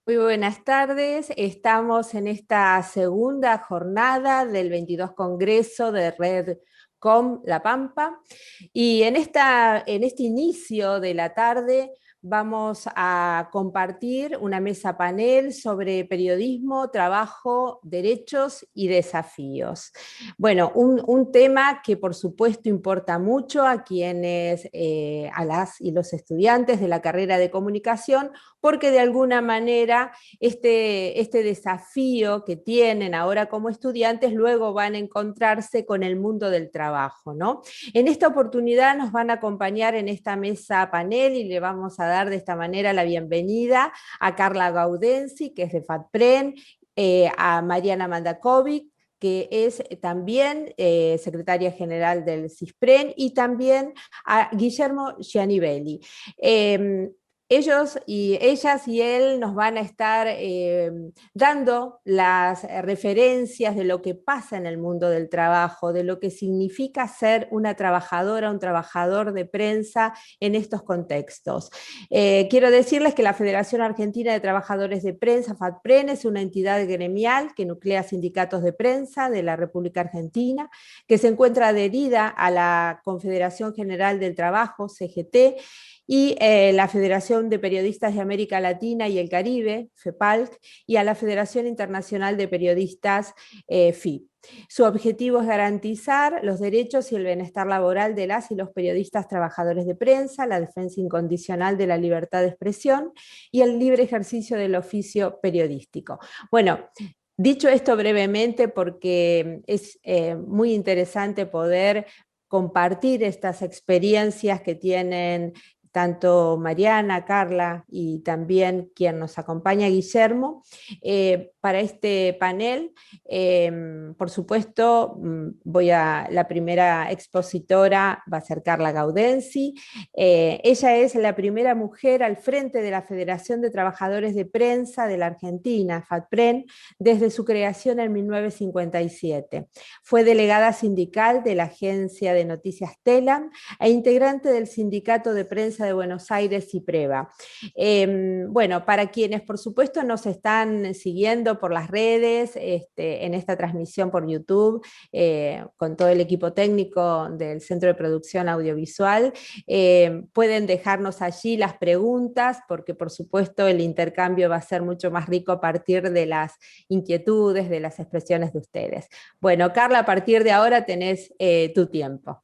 Muy buenas tardes, estamos en esta segunda jornada del 22 Congreso de Redcom La Pampa y en este inicio de la tarde vamos a compartir una mesa panel sobre periodismo, trabajo, derechos y desafíos. Bueno, un tema que por supuesto importa mucho a quienes, a las y los estudiantes de la carrera de comunicación, porque de alguna manera este desafío que tienen ahora como estudiantes luego van a encontrarse con el mundo del trabajo, ¿no? En esta oportunidad nos van a acompañar en esta mesa panel y le vamos a dar de esta manera la bienvenida a Carla Gaudensi, que es de FATPREN, a Mariana Mandakovic, que es también secretaria general del CISPREN, y también a Guillermo Gianibelli. Ellos y ellas y él nos van a estar dando las referencias de lo que pasa en el mundo del trabajo, de lo que significa ser una trabajadora, un trabajador de prensa en estos contextos. Quiero decirles que la Federación Argentina de Trabajadores de Prensa, FATPREN, es una entidad gremial que nuclea sindicatos de prensa de la República Argentina, que se encuentra adherida a la Confederación General del Trabajo, CGT, y la Federación de Periodistas de América Latina y el Caribe, FEPALC, y a la Federación Internacional de Periodistas, FIP. Su objetivo es garantizar los derechos y el bienestar laboral de las y los periodistas trabajadores de prensa, la defensa incondicional de la libertad de expresión y el libre ejercicio del oficio periodístico. Bueno, dicho esto brevemente, porque es muy interesante poder compartir estas experiencias que tienen tanto Mariana, Carla y también quien nos acompaña, Guillermo, para este panel. Por supuesto, la primera expositora va a ser Carla Gaudensi. Ella es la primera mujer al frente de la Federación de Trabajadores de Prensa de la Argentina, FATPREN, desde su creación en 1957. Fue delegada sindical de la agencia de noticias Telam e integrante del Sindicato de Prensa de Buenos Aires y Preva. Bueno, para quienes por supuesto nos están siguiendo por las redes, en esta transmisión por YouTube, con todo el equipo técnico del Centro de Producción Audiovisual, pueden dejarnos allí las preguntas, porque por supuesto el intercambio va a ser mucho más rico a partir de las inquietudes, de las expresiones de ustedes. Bueno, Carla, a partir de ahora tenés tu tiempo.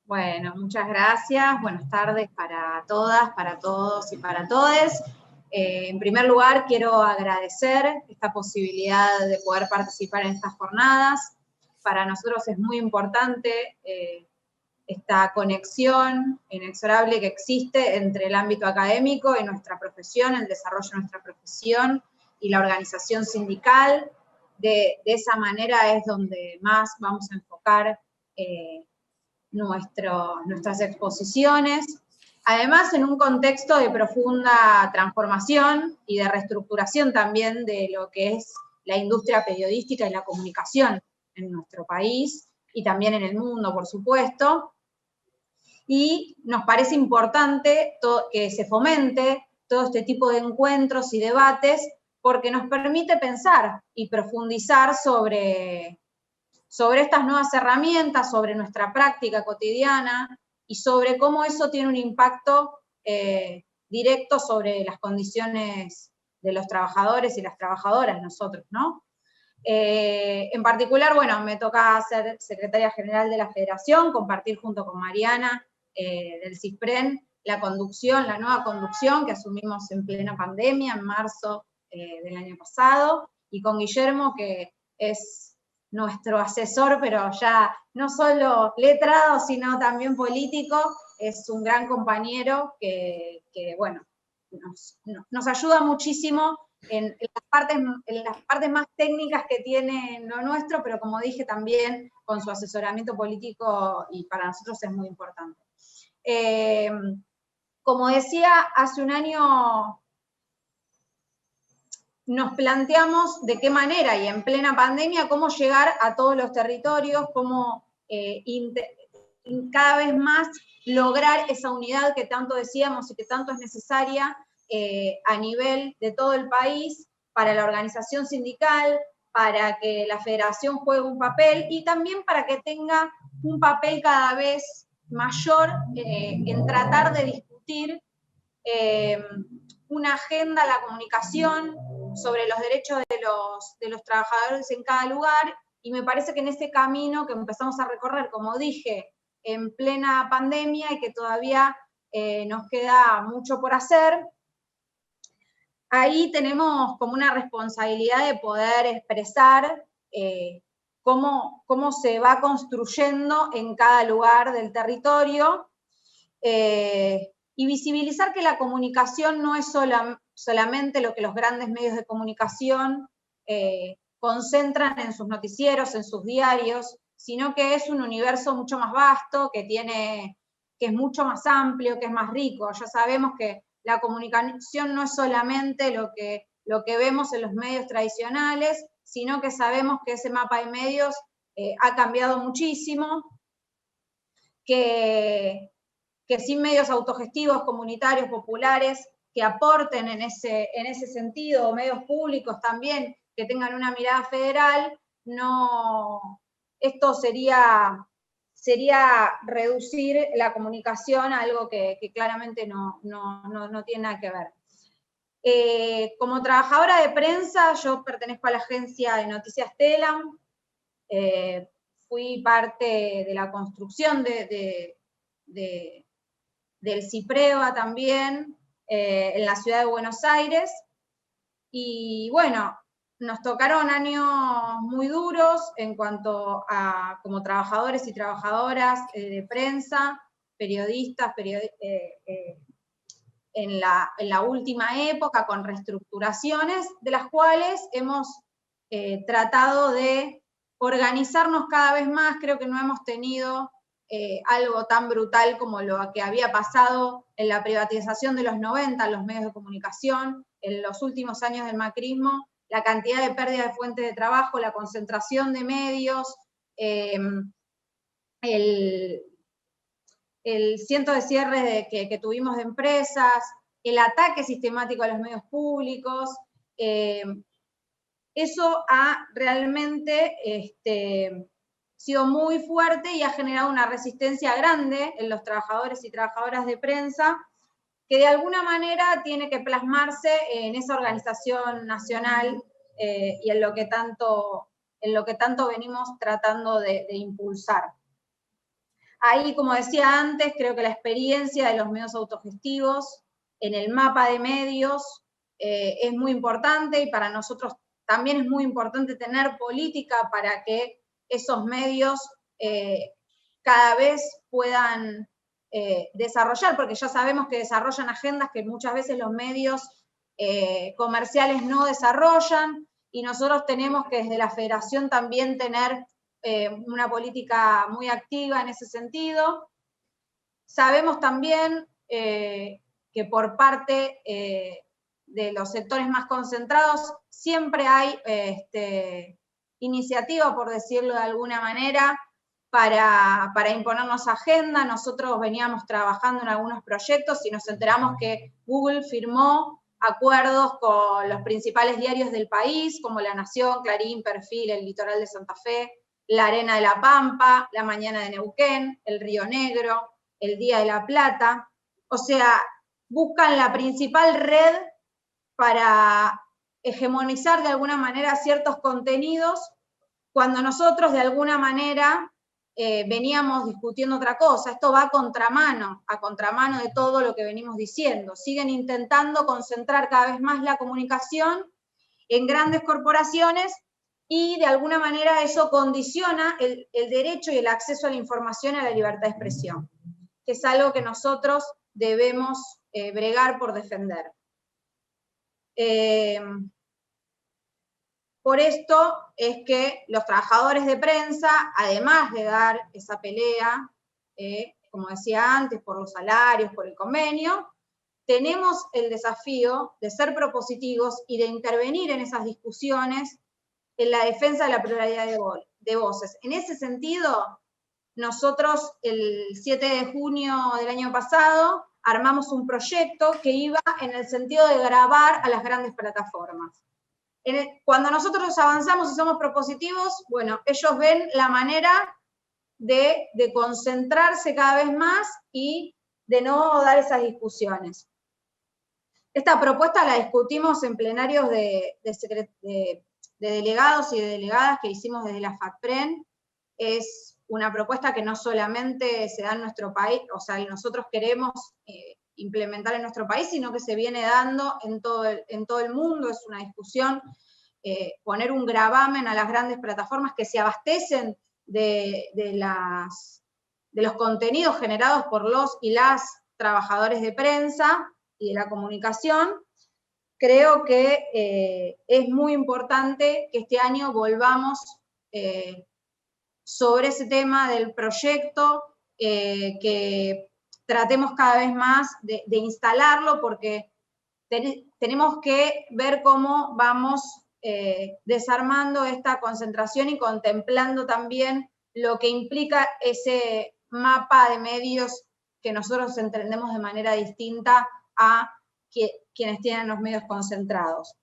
Bueno, muchas gracias. Buenas tardes para todas, para todos y para todes. En primer lugar, quiero agradecer esta posibilidad de poder participar en estas jornadas. Para nosotros es muy importante esta conexión inexorable que existe entre el ámbito académico y nuestra profesión, el desarrollo de nuestra profesión y la organización sindical. De esa manera es donde más vamos a enfocar nuestras exposiciones, además en un contexto de profunda transformación y de reestructuración también de lo que es la industria periodística y la comunicación en nuestro país y también en el mundo, por supuesto. Y nos parece importante que se fomente todo este tipo de encuentros y debates porque nos permite pensar y profundizar sobre estas nuevas herramientas, sobre nuestra práctica cotidiana y sobre cómo eso tiene un impacto directo sobre las condiciones de los trabajadores y las trabajadoras, nosotros, ¿no? En particular, bueno, me toca ser secretaria general de la Federación, compartir junto con Mariana del CISPREN la conducción, la nueva conducción que asumimos en plena pandemia, en marzo del año pasado, y con Guillermo, que es nuestro asesor, pero ya no solo letrado, sino también político, es un gran compañero que bueno, nos ayuda muchísimo en las partes más técnicas que tiene lo nuestro, pero como dije también con su asesoramiento político, y para nosotros es muy importante. Como decía, hace un año nos planteamos de qué manera, y en plena pandemia, cómo llegar a todos los territorios, cómo cada vez más lograr esa unidad que tanto decíamos y que tanto es necesaria a nivel de todo el país para la organización sindical, para que la federación juegue un papel y también para que tenga un papel cada vez mayor en tratar de discutir una agenda a la comunicación sobre los derechos de los trabajadores en cada lugar, y me parece que en ese camino que empezamos a recorrer, como dije, en plena pandemia y que todavía nos queda mucho por hacer, ahí tenemos como una responsabilidad de poder expresar cómo se va construyendo en cada lugar del territorio, y visibilizar que la comunicación no es solamente lo que los grandes medios de comunicación concentran en sus noticieros, en sus diarios, sino que es un universo mucho más vasto, que es mucho más amplio, que es más rico. Ya sabemos que la comunicación no es solamente lo que vemos en los medios tradicionales, sino que sabemos que ese mapa de medios ha cambiado muchísimo, que sin medios autogestivos, comunitarios, populares, que aporten en ese sentido, o medios públicos también, que tengan una mirada federal, esto sería reducir la comunicación a algo que claramente no tiene nada que ver. Como trabajadora de prensa, yo pertenezco a la agencia de noticias Telam, fui parte de la construcción del CIPREVA también, en la ciudad de Buenos Aires, y bueno, nos tocaron años muy duros en cuanto a como trabajadores y trabajadoras de prensa, periodistas, en la última época, con reestructuraciones, de las cuales hemos tratado de organizarnos cada vez más. Creo que no hemos tenido algo tan brutal como lo que había pasado en la privatización de los 90, los medios de comunicación, en los últimos años del macrismo, la cantidad de pérdida de fuentes de trabajo, la concentración de medios, el ciento de cierres que tuvimos de empresas, el ataque sistemático a los medios públicos, eso ha realmente sido muy fuerte y ha generado una resistencia grande en los trabajadores y trabajadoras de prensa, que de alguna manera tiene que plasmarse en esa organización nacional y en lo que tanto venimos tratando de impulsar. Ahí, como decía antes, creo que la experiencia de los medios autogestivos en el mapa de medios es muy importante, y para nosotros también es muy importante tener política para que esos medios cada vez puedan desarrollar, porque ya sabemos que desarrollan agendas que muchas veces los medios comerciales no desarrollan, y nosotros tenemos que desde la federación también tener una política muy activa en ese sentido. Sabemos también que por parte de los sectores más concentrados siempre hay iniciativa, por decirlo de alguna manera, para imponernos agenda. Nosotros veníamos trabajando en algunos proyectos y nos enteramos que Google firmó acuerdos con los principales diarios del país, como La Nación, Clarín, Perfil, El Litoral de Santa Fe, La Arena de la Pampa, La Mañana de Neuquén, El Río Negro, El Día de la Plata. O sea, buscan la principal red para hegemonizar de alguna manera ciertos contenidos, cuando nosotros de alguna manera veníamos discutiendo otra cosa. Esto va a contramano de todo lo que venimos diciendo. Siguen intentando concentrar cada vez más la comunicación en grandes corporaciones, y de alguna manera eso condiciona el derecho y el acceso a la información y a la libertad de expresión, que es algo que nosotros debemos bregar por defender. Por esto es que los trabajadores de prensa, además de dar esa pelea, como decía antes, por los salarios, por el convenio, tenemos el desafío de ser propositivos y de intervenir en esas discusiones en la defensa de la pluralidad de voces. En ese sentido, nosotros el 7 de junio del año pasado armamos un proyecto que iba en el sentido de grabar a las grandes plataformas. Cuando nosotros avanzamos y somos propositivos, bueno, ellos ven la manera de concentrarse cada vez más y de no dar esas discusiones. Esta propuesta la discutimos en plenarios de delegados y de delegadas que hicimos desde la FACPREN. Es una propuesta que no solamente se da en nuestro país, o sea, nosotros queremos implementar en nuestro país, sino que se viene dando en todo el mundo. Es una discusión, poner un gravamen a las grandes plataformas que se abastecen de los contenidos generados por los y las trabajadores de prensa y de la comunicación. Creo que es muy importante que este año volvamos sobre ese tema del proyecto, que tratemos cada vez más de instalarlo, porque tenemos que ver cómo vamos desarmando esta concentración y contemplando también lo que implica ese mapa de medios que nosotros entendemos de manera distinta a quienes tienen los medios concentrados.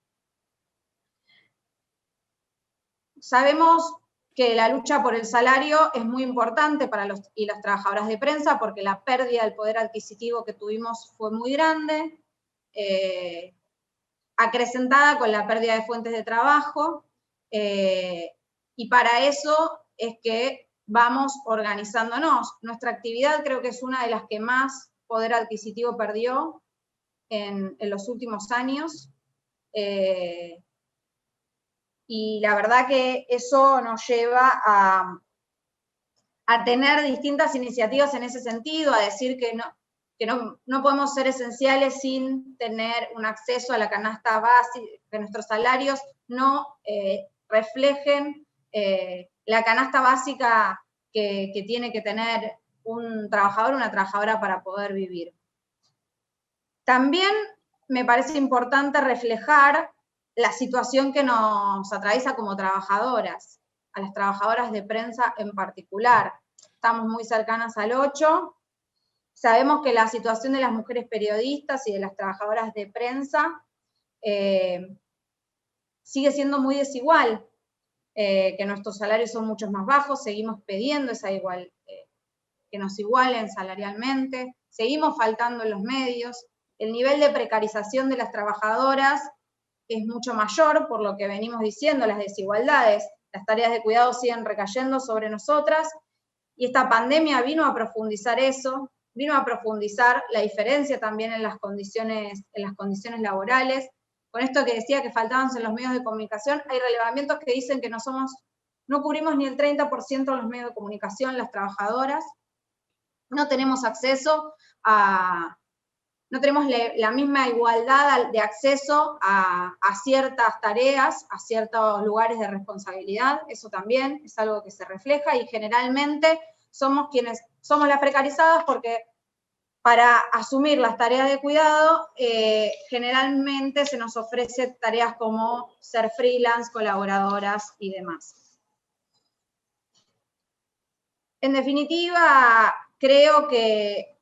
Sabemos que la lucha por el salario es muy importante para los y las trabajadoras de prensa, porque la pérdida del poder adquisitivo que tuvimos fue muy grande, acrecentada con la pérdida de fuentes de trabajo, y para eso es que vamos organizándonos. Nuestra actividad creo que es una de las que más poder adquisitivo perdió en los últimos años, y la verdad que eso nos lleva a tener distintas iniciativas en ese sentido, a decir que no podemos ser esenciales sin tener un acceso a la canasta básica, que nuestros salarios no reflejen la canasta básica que tiene que tener un trabajador o una trabajadora para poder vivir. También me parece importante reflejar la situación que nos atraviesa como trabajadoras, a las trabajadoras de prensa en particular. Estamos muy cercanas al 8. Sabemos que la situación de las mujeres periodistas y de las trabajadoras de prensa sigue siendo muy desigual, que nuestros salarios son mucho más bajos, seguimos pidiendo que nos igualen salarialmente, seguimos faltando en los medios, el nivel de precarización de las trabajadoras es mucho mayor, por lo que venimos diciendo, las desigualdades, las tareas de cuidado siguen recayendo sobre nosotras, y esta pandemia vino a profundizar eso, vino a profundizar la diferencia también en las condiciones laborales. Con esto que decía que faltaban en los medios de comunicación, hay relevamientos que dicen que no cubrimos ni el 30% de los medios de comunicación, las trabajadoras, no tenemos acceso no tenemos la misma igualdad de acceso a ciertas tareas, a ciertos lugares de responsabilidad. Eso también es algo que se refleja, y generalmente somos las precarizadas, porque para asumir las tareas de cuidado, generalmente se nos ofrece tareas como ser freelance, colaboradoras y demás. En definitiva, creo que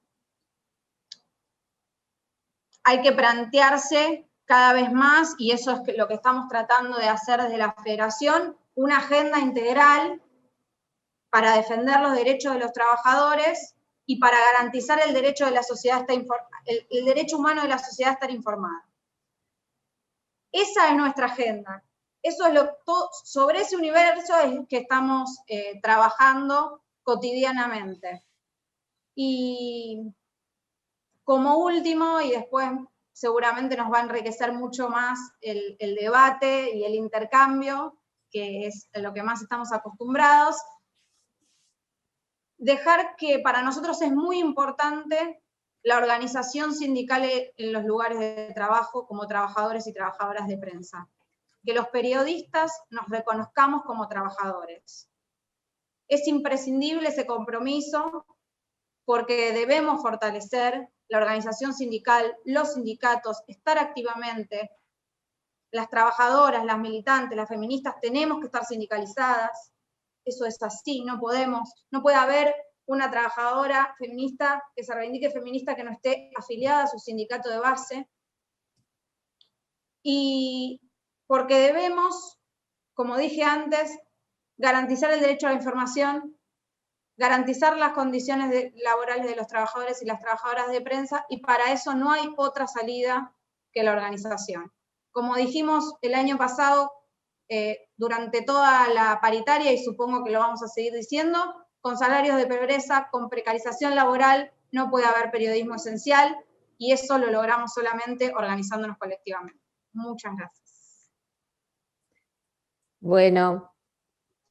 hay que plantearse cada vez más, y eso es lo que estamos tratando de hacer desde la Federación, una agenda integral para defender los derechos de los trabajadores y para garantizar el derecho de la sociedad el derecho humano de la sociedad a estar informada. Esa es nuestra agenda. Eso es sobre ese universo es que estamos trabajando cotidianamente. Y como último, y después seguramente nos va a enriquecer mucho más el debate y el intercambio, que es lo que más estamos acostumbrados, dejar que para nosotros es muy importante la organización sindical en los lugares de trabajo como trabajadores y trabajadoras de prensa. Que los periodistas nos reconozcamos como trabajadores. Es imprescindible ese compromiso, porque debemos fortalecer la organización sindical, los sindicatos, estar activamente. Las trabajadoras, las militantes, las feministas tenemos que estar sindicalizadas. Eso es así, no puede haber una trabajadora feminista que se reivindique feminista que no esté afiliada a su sindicato de base. Y porque debemos, como dije antes, garantizar el derecho a la información, garantizar las condiciones laborales de los trabajadores y las trabajadoras de prensa, y para eso no hay otra salida que la organización. Como dijimos el año pasado, durante toda la paritaria, y supongo que lo vamos a seguir diciendo, con salarios de pobreza, con precarización laboral, no puede haber periodismo esencial, y eso lo logramos solamente organizándonos colectivamente. Muchas gracias. Bueno,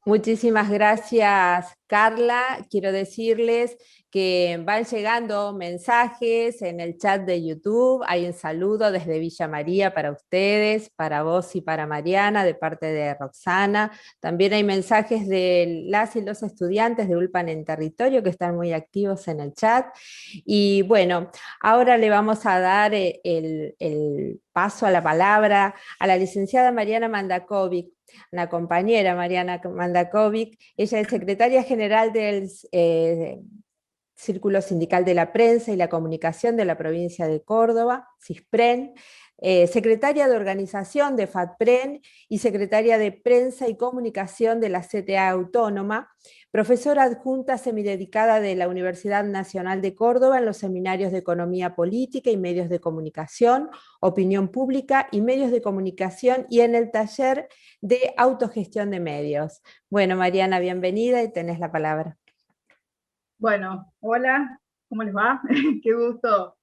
muchísimas gracias, Carla. Quiero decirles que van llegando mensajes en el chat de YouTube. Hay un saludo desde Villa María para ustedes, para vos y para Mariana, de parte de Roxana. También hay mensajes de las y los estudiantes de ULPAN en Territorio que están muy activos en el chat. Y bueno, ahora le vamos a dar el paso a la palabra a la licenciada Mariana Mandakovic, la compañera Mariana Mandakovic. Ella es secretaria general del Círculo Sindical de la Prensa y la Comunicación de la provincia de Córdoba, CISPREN, secretaria de organización de FATPREN y secretaria de Prensa y Comunicación de la CTA Autónoma, profesora adjunta semidedicada de la Universidad Nacional de Córdoba en los seminarios de Economía Política y Medios de Comunicación, Opinión Pública y Medios de Comunicación, y en el taller de Autogestión de Medios. Bueno, Mariana, bienvenida y tenés la palabra. Bueno, hola, ¿cómo les va? Qué gusto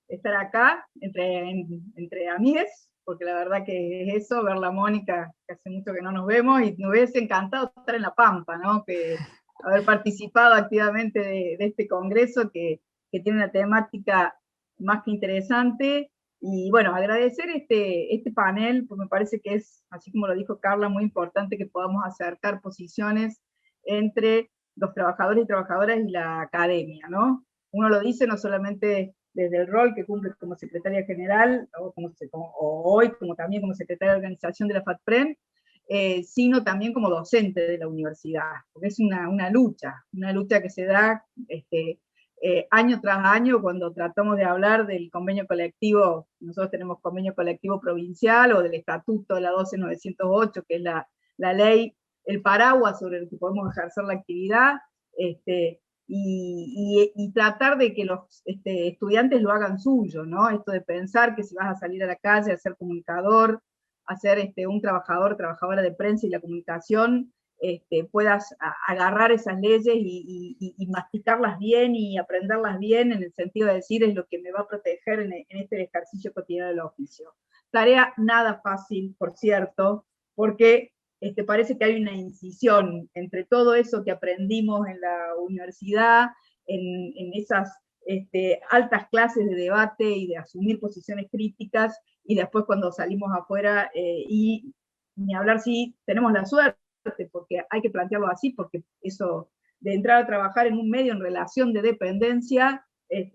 estar acá, entre amigues, porque la verdad que es eso, verla a Mónica, que hace mucho que no nos vemos, y me hubiese encantado estar en La Pampa, ¿no? Haber participado activamente de este congreso que tiene una temática más que interesante, y bueno, agradecer este panel, porque me parece que es, así como lo dijo Carla, muy importante que podamos acercar posiciones entre los trabajadores y trabajadoras y la academia, ¿no? Uno lo dice no solamente desde el rol que cumple como secretaria general, o hoy también como secretaria de organización de la FATPREN, sino también como docente de la universidad, porque es una lucha que se da año tras año cuando tratamos de hablar del convenio colectivo. Nosotros tenemos convenio colectivo provincial, o del estatuto de la 12908, que es la ley, el paraguas sobre el que podemos ejercer la actividad, y tratar de que los estudiantes lo hagan suyo, ¿no? Esto de pensar que si vas a salir a la calle a ser comunicador, a ser un trabajadora de prensa y la comunicación, puedas agarrar esas leyes y masticarlas bien y aprenderlas bien, en el sentido de decir, es lo que me va a proteger en este ejercicio cotidiano del oficio. Tarea nada fácil, por cierto, porque parece que hay una incisión entre todo eso que aprendimos en la universidad, en esas altas clases de debate y de asumir posiciones críticas, y después cuando salimos afuera, y ni hablar si tenemos la suerte, porque hay que plantearlo así, porque eso de entrar a trabajar en un medio en relación de dependencia,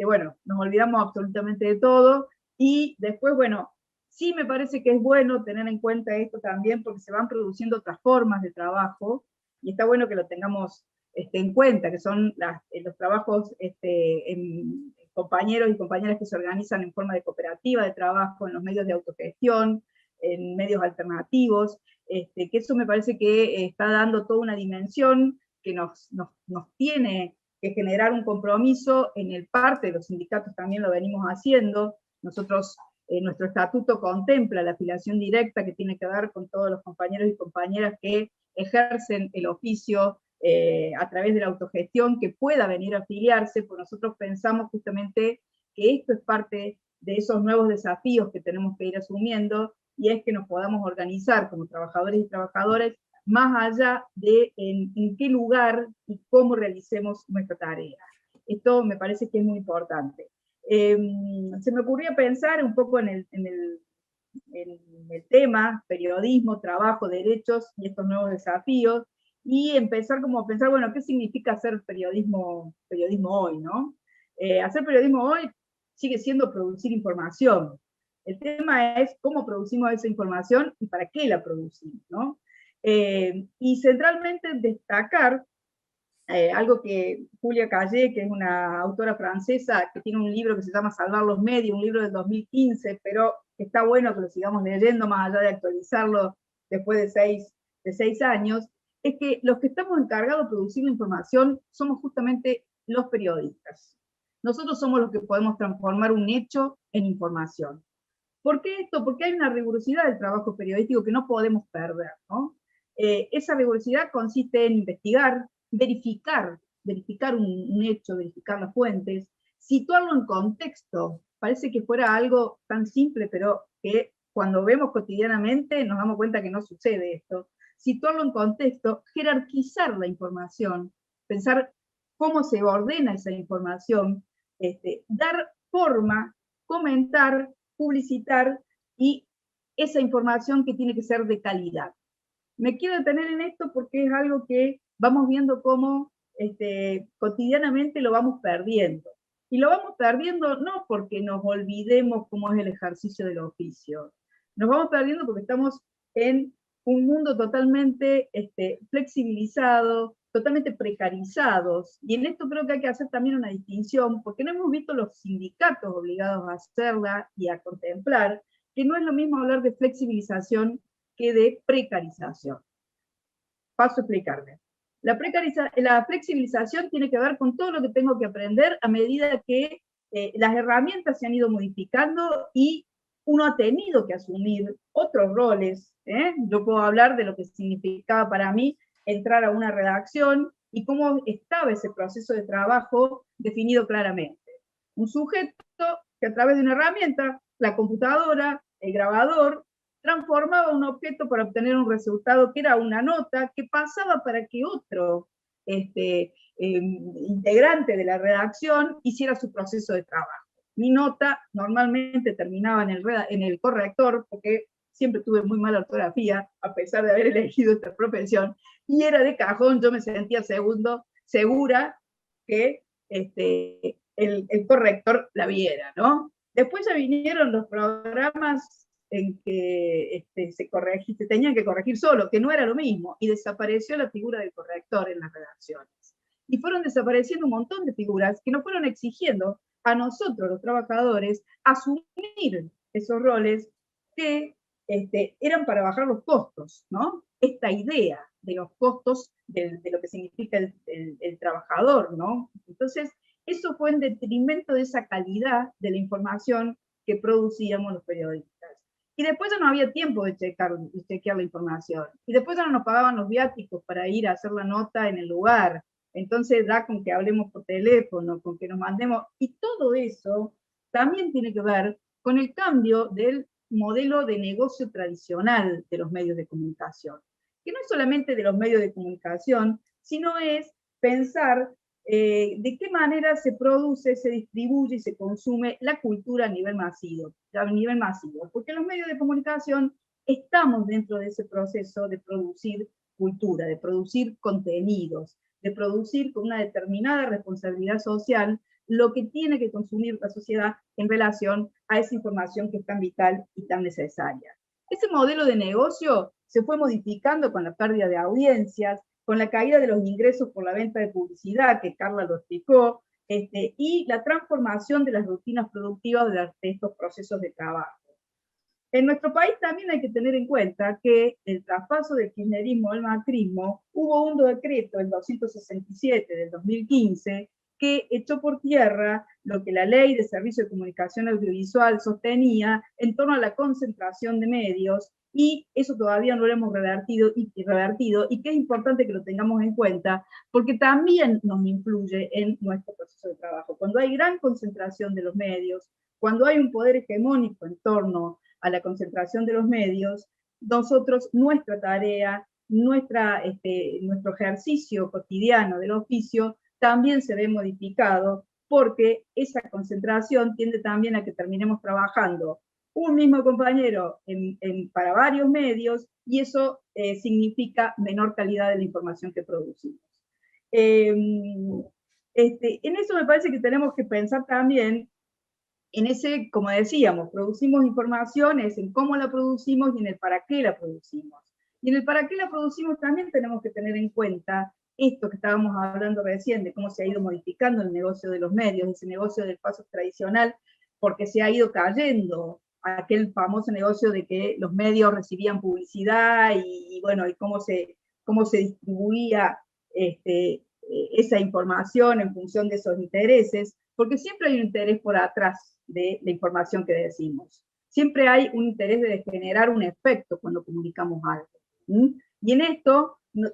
bueno, nos olvidamos absolutamente de todo, y después, bueno, sí me parece que es bueno tener en cuenta esto también, porque se van produciendo otras formas de trabajo, y está bueno que lo tengamos en cuenta, que son los trabajos en compañeros y compañeras que se organizan en forma de cooperativa de trabajo, en los medios de autogestión, en medios alternativos, que eso me parece que está dando toda una dimensión que nos tiene que generar un compromiso. En el parte de los sindicatos también lo venimos haciendo. Nosotros, nuestro estatuto contempla la afiliación directa, que tiene que ver con todos los compañeros y compañeras que ejercen el oficio a través de la autogestión, que pueda venir a afiliarse, pues nosotros pensamos justamente que esto es parte de esos nuevos desafíos que tenemos que ir asumiendo, y es que nos podamos organizar como trabajadores y trabajadoras, más allá de en qué lugar y cómo realicemos nuestra tarea. Esto me parece que es muy importante. Se me ocurría pensar un poco en el tema periodismo, trabajo, derechos y estos nuevos desafíos, y empezar como a pensar, bueno, ¿qué significa hacer periodismo hoy, no? Hacer periodismo hoy sigue siendo producir información. El tema es cómo producimos esa información y para qué la producimos, ¿no? Y centralmente destacar algo que Julia Callé, que es una autora francesa, que tiene un libro que se llama Salvar los medios, un libro del 2015, pero está bueno que lo sigamos leyendo, más allá de actualizarlo después de seis años, es que los que estamos encargados de producir la información somos justamente los periodistas. Nosotros somos los que podemos transformar un hecho en información. ¿Por qué esto? Porque hay una rigurosidad del trabajo periodístico que no podemos perder, ¿no? Esa rigurosidad consiste en investigar, verificar un hecho, verificar las fuentes, situarlo en contexto. Parece que fuera algo tan simple, pero que cuando vemos cotidianamente nos damos cuenta que no sucede esto. Situarlo en contexto, jerarquizar la información, pensar cómo se ordena esa información, dar forma, comentar, publicitar, y esa información que tiene que ser de calidad. Me quiero detener en esto porque es algo que vamos viendo cómo cotidianamente lo vamos perdiendo. Y lo vamos perdiendo no porque nos olvidemos cómo es el ejercicio del oficio. Nos vamos perdiendo porque estamos en un mundo totalmente flexibilizado, totalmente precarizados. Y en esto creo que hay que hacer también una distinción, porque no hemos visto los sindicatos obligados a hacerla y a contemplar, que no es lo mismo hablar de flexibilización que de precarización. Paso a explicarme. La flexibilización tiene que ver con todo lo que tengo que aprender a medida que las herramientas se han ido modificando y uno ha tenido que asumir otros roles. Yo puedo hablar de lo que significaba para mí entrar a una redacción y cómo estaba ese proceso de trabajo definido claramente. Un sujeto que a través de una herramienta, la computadora, el grabador, transformaba un objeto para obtener un resultado que era una nota que pasaba para que otro integrante de la redacción hiciera su proceso de trabajo. Mi nota normalmente terminaba en el corrector, porque siempre tuve muy mala ortografía, a pesar de haber elegido esta profesión, y era de cajón, yo me sentía segura que el corrector la viera, ¿no? Después ya vinieron los programas en que se tenían que corregir solo, que no era lo mismo, y desapareció la figura del corrector en las redacciones. Y fueron desapareciendo un montón de figuras que nos fueron exigiendo a nosotros, los trabajadores, asumir esos roles que eran para bajar los costos, ¿no? Esta idea de los costos de lo que significa el trabajador, ¿no? Entonces, eso fue en detrimento de esa calidad de la información que producíamos los periodistas. Y después ya no había tiempo de chequear la información. Y después ya no nos pagaban los viáticos para ir a hacer la nota en el lugar. Entonces da con que hablemos por teléfono, con que nos mandemos. Y todo eso también tiene que ver con el cambio del modelo de negocio tradicional de los medios de comunicación. Que no es solamente de los medios de comunicación, sino es pensar de qué manera se produce, se distribuye y se consume la cultura a nivel masivo. Porque los medios de comunicación estamos dentro de ese proceso de producir cultura, de producir contenidos, de producir con una determinada responsabilidad social lo que tiene que consumir la sociedad en relación a esa información que es tan vital y tan necesaria. Ese modelo de negocio se fue modificando con la pérdida de audiencias, con la caída de los ingresos por la venta de publicidad, que Carla lo explicó, y la transformación de las rutinas productivas de estos procesos de trabajo. En nuestro país también hay que tener en cuenta que el traspaso del kirchnerismo al macrismo, hubo un decreto, el 267 del 2015, que echó por tierra lo que la Ley de Servicio de Comunicación Audiovisual sostenía en torno a la concentración de medios, y eso todavía no lo hemos revertido y que es importante que lo tengamos en cuenta, porque también nos influye en nuestro proceso de trabajo. Cuando hay gran concentración de los medios, cuando hay un poder hegemónico en torno a la concentración de los medios, nosotros, nuestra tarea, nuestro ejercicio cotidiano del oficio, también se ve modificado, porque esa concentración tiende también a que terminemos trabajando un mismo compañero para varios medios, y eso significa menor calidad de la información que producimos. En eso me parece que tenemos que pensar también en ese, como decíamos, producimos informaciones, en cómo la producimos y en el para qué la producimos. Y en el para qué la producimos también tenemos que tener en cuenta esto que estábamos hablando recién, de cómo se ha ido modificando el negocio de los medios, ese negocio del paso tradicional, porque se ha ido cayendo aquel famoso negocio de que los medios recibían publicidad y bueno, y cómo se distribuía esa información en función de esos intereses, porque siempre hay un interés por atrás de la información que decimos. Siempre hay un interés de generar un efecto cuando comunicamos algo. Y en esto no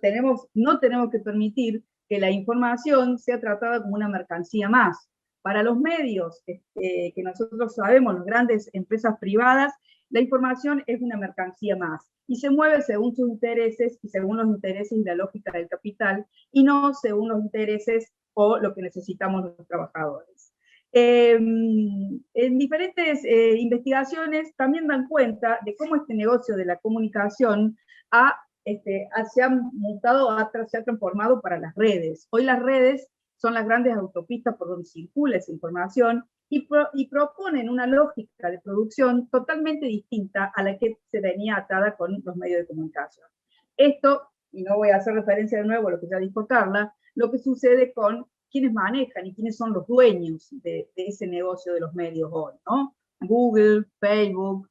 tenemos que permitir que la información sea tratada como una mercancía más. Para los medios, que nosotros sabemos, las grandes empresas privadas, la información es una mercancía más y se mueve según sus intereses y según los intereses y la lógica del capital y no según los intereses o lo que necesitamos los trabajadores. En diferentes investigaciones también dan cuenta de cómo este negocio de la comunicación se ha mutado, se ha transformado para las redes. Hoy las redes son las grandes autopistas por donde circula esa información y proponen una lógica de producción totalmente distinta a la que se venía atada con los medios de comunicación. Esto, y no voy a hacer referencia de nuevo a lo que ya dijo Carla, lo que sucede con quienes manejan y quiénes son los dueños de ese negocio de los medios hoy, ¿no? Google, Facebook,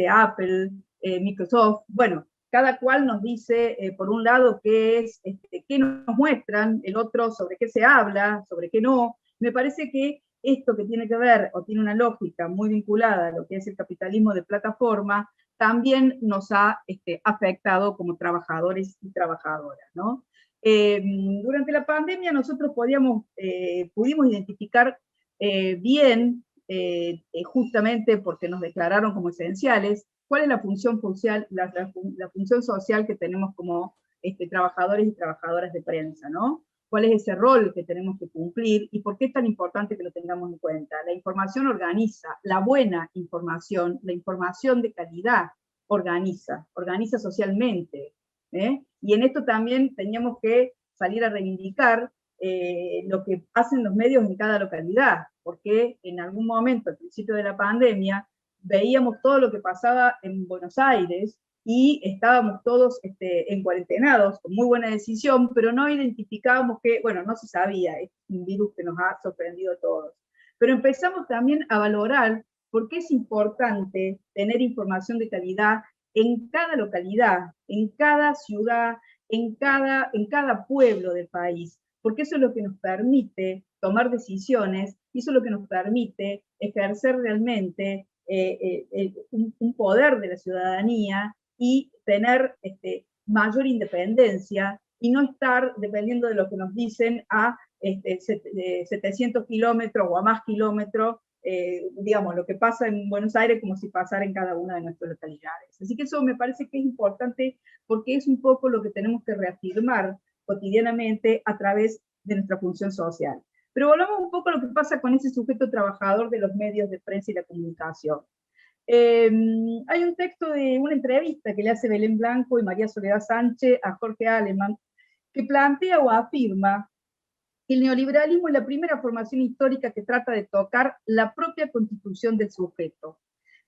Apple, Microsoft, bueno, cada cual nos dice, por un lado, qué nos muestran, el otro sobre qué se habla, sobre qué no. Me parece que esto que tiene que ver, o tiene una lógica muy vinculada a lo que es el capitalismo de plataforma, también nos ha afectado como trabajadores y trabajadoras, ¿no? Durante la pandemia nosotros pudimos identificar bien, justamente porque nos declararon como esenciales, cuál es la función social, la función social que tenemos como trabajadores y trabajadoras de prensa, ¿no? ¿Cuál es ese rol que tenemos que cumplir y por qué es tan importante que lo tengamos en cuenta? La información organiza, la buena información, la información de calidad organiza socialmente, ¿eh? Y en esto también teníamos que salir a reivindicar lo que hacen los medios en cada localidad, porque en algún momento, al principio de la pandemia, veíamos todo lo que pasaba en Buenos Aires y estábamos todos en cuarentenados, con muy buena decisión, pero no identificábamos que, bueno, no se sabía, es un virus que nos ha sorprendido a todos. Pero empezamos también a valorar por qué es importante tener información de calidad en cada localidad, en cada ciudad, en cada pueblo del país, porque eso es lo que nos permite tomar decisiones, y eso es lo que nos permite ejercer realmente un poder de la ciudadanía y tener mayor independencia y no estar dependiendo de lo que nos dicen a 700 kilómetros o a más kilómetros, digamos, lo que pasa en Buenos Aires como si pasara en cada una de nuestras localidades. Así que eso me parece que es importante porque es un poco lo que tenemos que reafirmar cotidianamente a través de nuestra función social. Pero volvamos un poco a lo que pasa con ese sujeto trabajador de los medios de prensa y la comunicación. Hay un texto de una entrevista que le hace Belén Blanco y María Soledad Sánchez a Jorge Aleman, que plantea o afirma que el neoliberalismo es la primera formación histórica que trata de tocar la propia constitución del sujeto,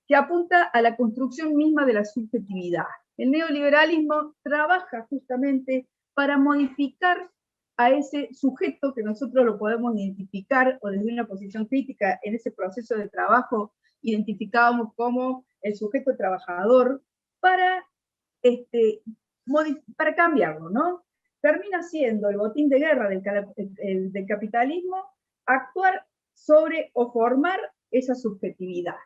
que apunta a la construcción misma de la subjetividad. El neoliberalismo trabaja justamente para modificar a ese sujeto que nosotros lo podemos identificar, o desde una posición crítica en ese proceso de trabajo identificábamos como el sujeto trabajador, para cambiarlo, ¿no? Termina siendo el botín de guerra del capitalismo actuar sobre o formar esa subjetividad.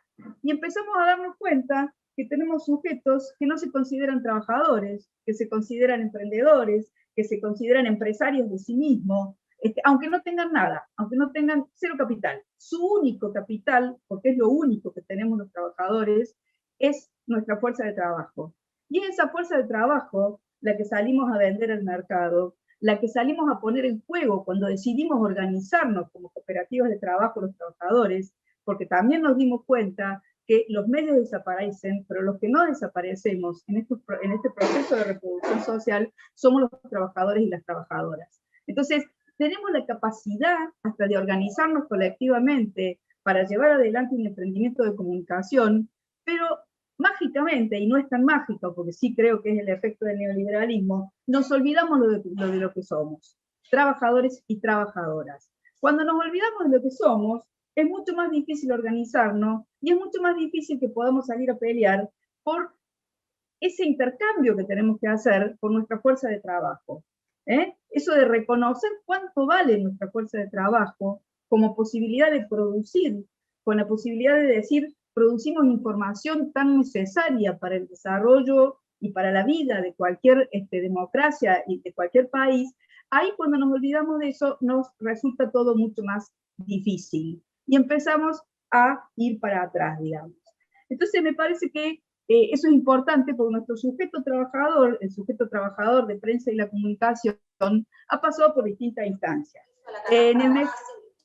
Y empezamos a darnos cuenta que tenemos sujetos que no se consideran trabajadores, que se consideran emprendedores, que se consideran empresarios de sí mismos, aunque no tengan nada, aunque no tengan cero capital. Su único capital, porque es lo único que tenemos los trabajadores, es nuestra fuerza de trabajo. Y es esa fuerza de trabajo la que salimos a vender al mercado, la que salimos a poner en juego cuando decidimos organizarnos como cooperativas de trabajo los trabajadores, porque también nos dimos cuenta que los medios desaparecen, pero los que no desaparecemos en este proceso de reproducción social somos los trabajadores y las trabajadoras. Entonces, tenemos la capacidad hasta de organizarnos colectivamente para llevar adelante un emprendimiento de comunicación, pero mágicamente, y no es tan mágico, porque sí creo que es el efecto del neoliberalismo, nos olvidamos de lo que somos, trabajadores y trabajadoras. Cuando nos olvidamos de lo que somos, es mucho más difícil organizarnos y es mucho más difícil que podamos salir a pelear por ese intercambio que tenemos que hacer por nuestra fuerza de trabajo. Eso de reconocer cuánto vale nuestra fuerza de trabajo como posibilidad de producir, con la posibilidad de decir, producimos información tan necesaria para el desarrollo y para la vida de cualquier democracia y de cualquier país, ahí cuando nos olvidamos de eso nos resulta todo mucho más difícil y empezamos a ir para atrás, digamos. Entonces me parece que eso es importante porque nuestro sujeto trabajador, el sujeto trabajador de prensa y la comunicación, ha pasado por distintas instancias.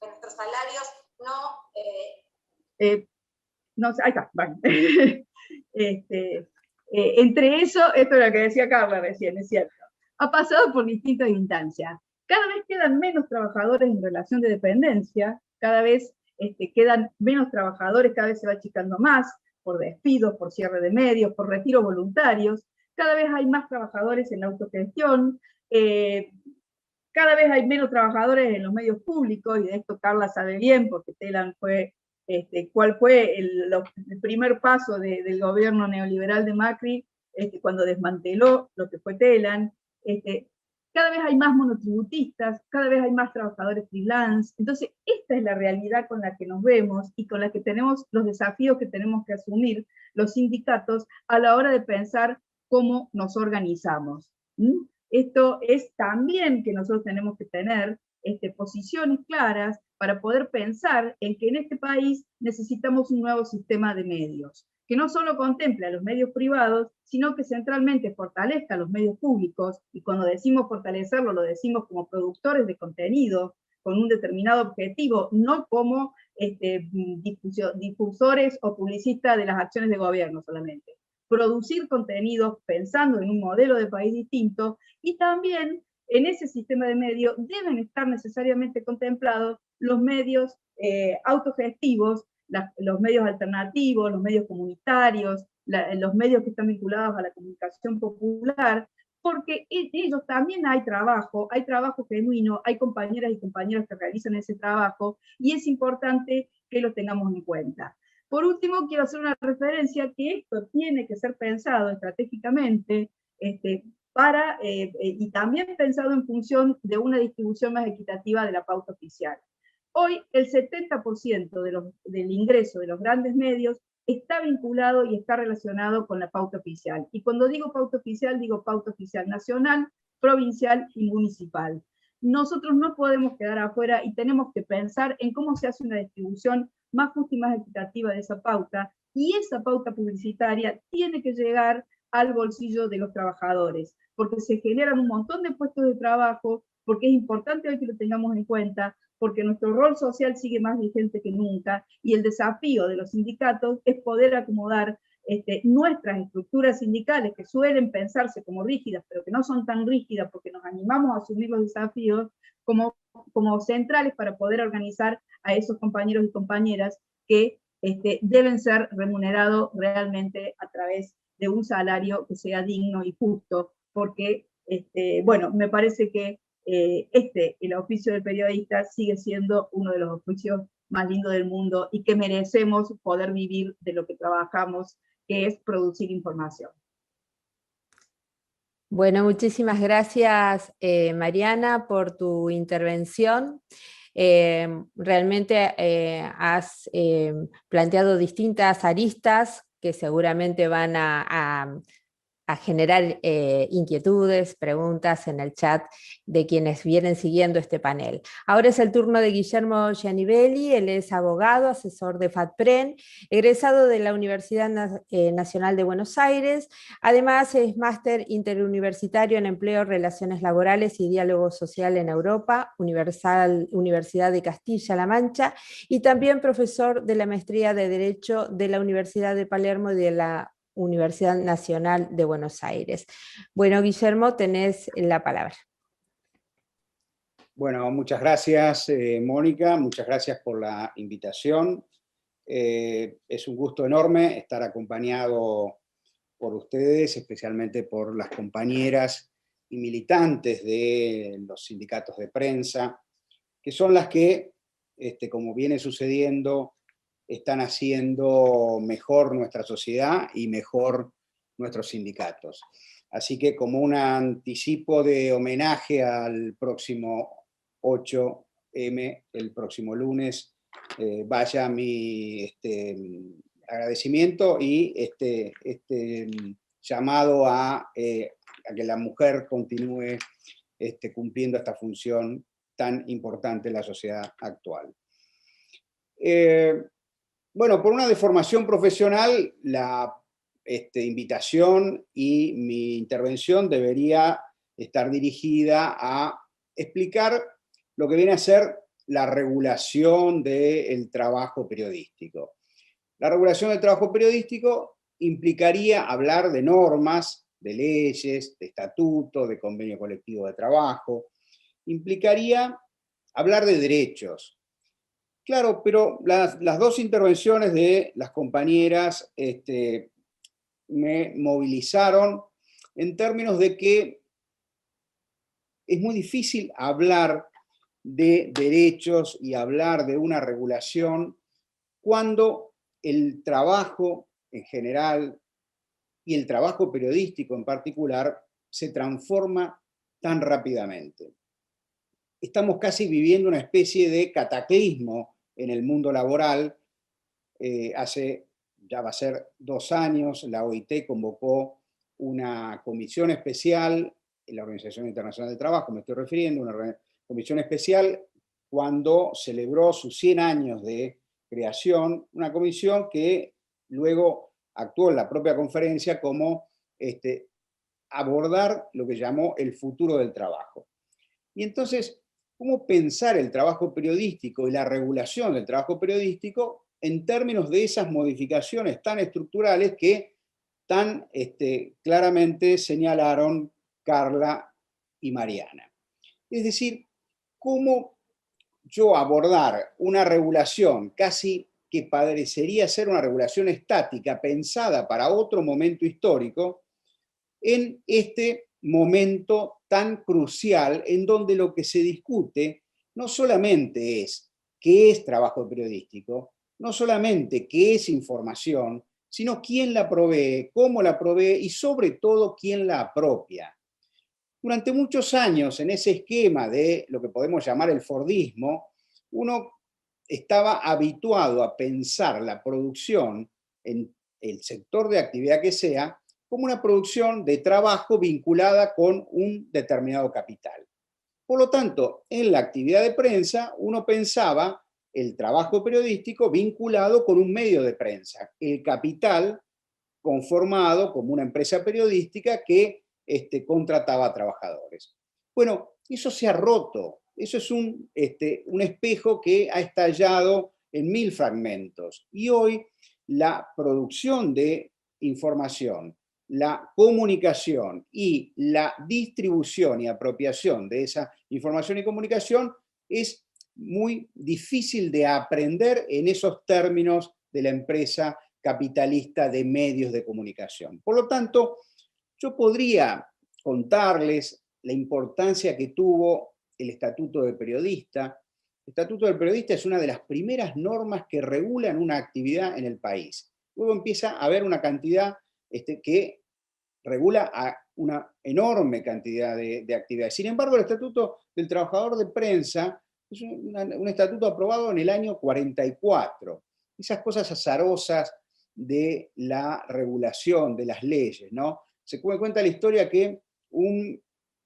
Nuestros salarios no, ahí está, vale. Entre eso, esto es lo que decía Carla recién, es cierto, ha pasado por distintas instancias. Cada vez quedan menos trabajadores en relación de dependencia, cada vez quedan menos trabajadores, cada vez se va achicando más, por despidos, por cierre de medios, por retiros voluntarios, cada vez hay más trabajadores en la autogestión, cada vez hay menos trabajadores en los medios públicos, y de esto Carla sabe bien, porque Telam fue, cuál fue el primer paso del gobierno neoliberal de Macri, cuando desmanteló lo que fue Telam. Cada vez hay más monotributistas, cada vez hay más trabajadores freelance. Entonces, esta es la realidad con la que nos vemos y con la que tenemos los desafíos que tenemos que asumir los sindicatos a la hora de pensar cómo nos organizamos. Esto es también que nosotros tenemos que tener posiciones claras para poder pensar en que en este país necesitamos un nuevo sistema de medios, que no solo contemple a los medios privados, sino que centralmente fortalezca a los medios públicos, y cuando decimos fortalecerlo, lo decimos como productores de contenido, con un determinado objetivo, no como difusores o publicistas de las acciones de gobierno solamente. Producir contenidos pensando en un modelo de país distinto, y también en ese sistema de medios deben estar necesariamente contemplados los medios autogestivos, los medios alternativos, los medios comunitarios, los medios que están vinculados a la comunicación popular, porque en ellos también hay trabajo genuino, hay compañeras y compañeros que realizan ese trabajo, y es importante que lo tengamos en cuenta. Por último, quiero hacer una referencia que esto tiene que ser pensado estratégicamente, y también pensado en función de una distribución más equitativa de la pauta oficial. Hoy el 70% del ingreso de los grandes medios está vinculado y está relacionado con la pauta oficial. Y cuando digo pauta oficial nacional, provincial y municipal. Nosotros no podemos quedar afuera y tenemos que pensar en cómo se hace una distribución más justa y más equitativa de esa pauta, y esa pauta publicitaria tiene que llegar al bolsillo de los trabajadores, porque se generan un montón de puestos de trabajo, porque es importante hoy que lo tengamos en cuenta, porque nuestro rol social sigue más vigente que nunca, y el desafío de los sindicatos es poder acomodar nuestras estructuras sindicales, que suelen pensarse como rígidas, pero que no son tan rígidas porque nos animamos a asumir los desafíos, como centrales para poder organizar a esos compañeros y compañeras que deben ser remunerados realmente a través de un salario que sea digno y justo, porque, bueno, me parece que el oficio del periodista sigue siendo uno de los oficios más lindos del mundo y que merecemos poder vivir de lo que trabajamos, que es producir información. Bueno, muchísimas gracias, Mariana, por tu intervención. Realmente has planteado distintas aristas que seguramente van a generar inquietudes, preguntas en el chat de quienes vienen siguiendo este panel. Ahora es el turno de Guillermo Gianivelli. Él es abogado, asesor de FATPREN, egresado de la Universidad Nacional de Buenos Aires. Además es máster interuniversitario en empleo, relaciones laborales y diálogo social en Europa, Universidad de Castilla-La Mancha, y también profesor de la maestría de Derecho de la Universidad de Palermo y de la Universidad Nacional de Buenos Aires. Bueno, Guillermo, tenés la palabra. Bueno, muchas gracias, Mónica, muchas gracias por la invitación. Es un gusto enorme estar acompañado por ustedes, especialmente por las compañeras y militantes de los sindicatos de prensa, que son las que, como viene sucediendo, están haciendo mejor nuestra sociedad y mejor nuestros sindicatos. Así que, como un anticipo de homenaje al próximo 8M, el próximo lunes, vaya mi agradecimiento y este llamado a que la mujer continúe cumpliendo esta función tan importante en la sociedad actual. Bueno, por una deformación profesional, la invitación y mi intervención debería estar dirigida a explicar lo que viene a ser la regulación del trabajo periodístico. La regulación del trabajo periodístico implicaría hablar de normas, de leyes, de estatutos, de convenio colectivo de trabajo, implicaría hablar de derechos. Claro, pero las dos intervenciones de las compañeras me movilizaron en términos de que es muy difícil hablar de derechos y hablar de una regulación cuando el trabajo en general y el trabajo periodístico en particular se transforma tan rápidamente. Estamos casi viviendo una especie de cataclismo en el mundo laboral. Ya va a ser 2 años, la OIT convocó una comisión especial, en la Organización Internacional del Trabajo me estoy refiriendo, una comisión especial cuando celebró sus 100 años de creación, una comisión que luego actuó en la propia conferencia como abordar lo que llamó el futuro del trabajo. Y entonces, ¿cómo pensar el trabajo periodístico y la regulación del trabajo periodístico en términos de esas modificaciones tan estructurales que tan claramente señalaron Carla y Mariana? Es decir, ¿cómo yo abordar una regulación casi que parecería ser una regulación estática, pensada para otro momento histórico, en este momento tan crucial en donde lo que se discute no solamente es qué es trabajo periodístico, no solamente qué es información, sino quién la provee, cómo la provee y sobre todo quién la apropia. Durante muchos años, en ese esquema de lo que podemos llamar el fordismo, uno estaba habituado a pensar la producción en el sector de actividad que sea como una producción de trabajo vinculada con un determinado capital. Por lo tanto, en la actividad de prensa, uno pensaba el trabajo periodístico vinculado con un medio de prensa, el capital conformado como una empresa periodística que contrataba a trabajadores. Bueno, eso se ha roto, eso es un espejo que ha estallado en 1000 fragmentos. Y hoy la producción de información, la comunicación y la distribución y apropiación de esa información y comunicación es muy difícil de aprender en esos términos de la empresa capitalista de medios de comunicación. Por lo tanto, yo podría contarles la importancia que tuvo el Estatuto del Periodista. El Estatuto del Periodista es una de las primeras normas que regulan una actividad en el país. Luego empieza a haber una cantidad que regula a una enorme cantidad de actividades. Sin embargo, el Estatuto del Trabajador de Prensa es un estatuto aprobado en el año 44. Esas cosas azarosas de la regulación, de las leyes, ¿no? Se cuenta la historia que un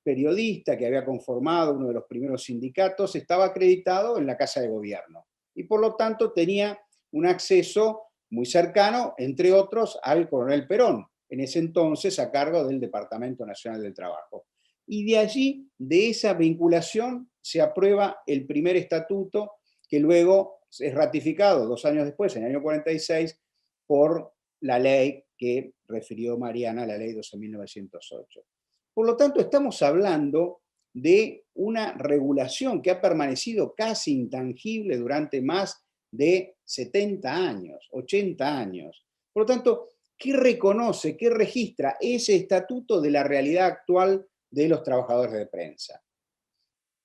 periodista que había conformado uno de los primeros sindicatos estaba acreditado en la Casa de Gobierno y por lo tanto tenía un acceso muy cercano, entre otros, al coronel Perón, en ese entonces a cargo del Departamento Nacional del Trabajo. Y de allí, de esa vinculación, se aprueba el primer estatuto que luego es ratificado 2 años después, en el año 46, por la ley que refirió Mariana, la ley 12.908. Por lo tanto, estamos hablando de una regulación que ha permanecido casi intangible durante más de 70 años, 80 años. Por lo tanto, ¿qué reconoce, qué registra ese estatuto de la realidad actual de los trabajadores de prensa?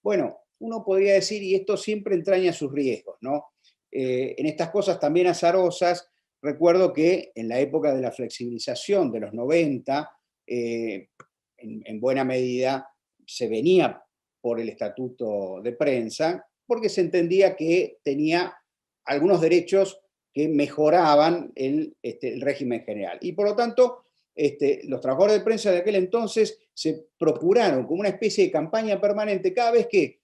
Bueno, uno podría decir, y esto siempre entraña sus riesgos, ¿no? En estas cosas también azarosas, recuerdo que en la época de la flexibilización de los 90, en buena medida se venía por el estatuto de prensa, porque se entendía que tenía algunos derechos que mejoraban el régimen general. Y por lo tanto, los trabajadores de prensa de aquel entonces se procuraron como una especie de campaña permanente cada vez que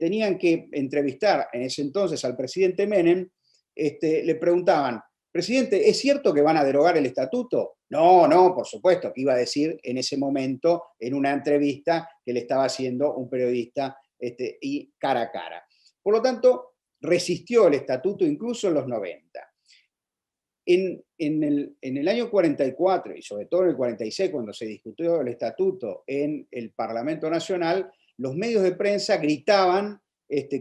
tenían que entrevistar en ese entonces al presidente Menem, le preguntaban, presidente, ¿es cierto que van a derogar el estatuto? No, no, por supuesto, que iba a decir en ese momento en una entrevista que le estaba haciendo un periodista y cara a cara. Por lo tanto, resistió el estatuto incluso en los 90. En el año 44 y sobre todo en el 46, cuando se discutió el estatuto en el Parlamento Nacional, los medios de prensa gritaban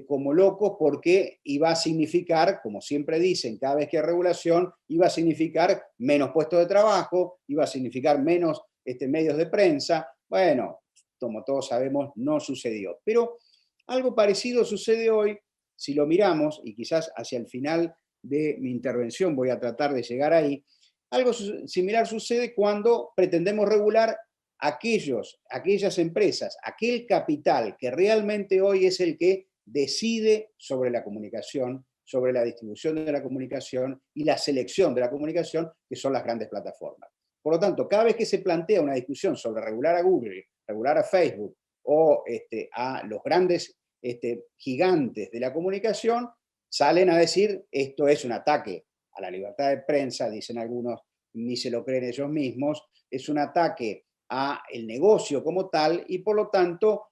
como locos porque iba a significar, como siempre dicen, cada vez que hay regulación, iba a significar menos puestos de trabajo, iba a significar menos medios de prensa. Bueno, como todos sabemos, no sucedió. Pero algo parecido sucede hoy, si lo miramos, y quizás hacia el final de mi intervención voy a tratar de llegar ahí, algo similar sucede cuando pretendemos regular aquellas empresas, aquel capital que realmente hoy es el que decide sobre la comunicación, sobre la distribución de la comunicación y la selección de la comunicación, que son las grandes plataformas. Por lo tanto, cada vez que se plantea una discusión sobre regular a Google, regular a Facebook o a los grandes gigantes de la comunicación, salen a decir esto es un ataque a la libertad de prensa, dicen algunos, ni se lo creen ellos mismos, es un ataque a el negocio como tal y por lo tanto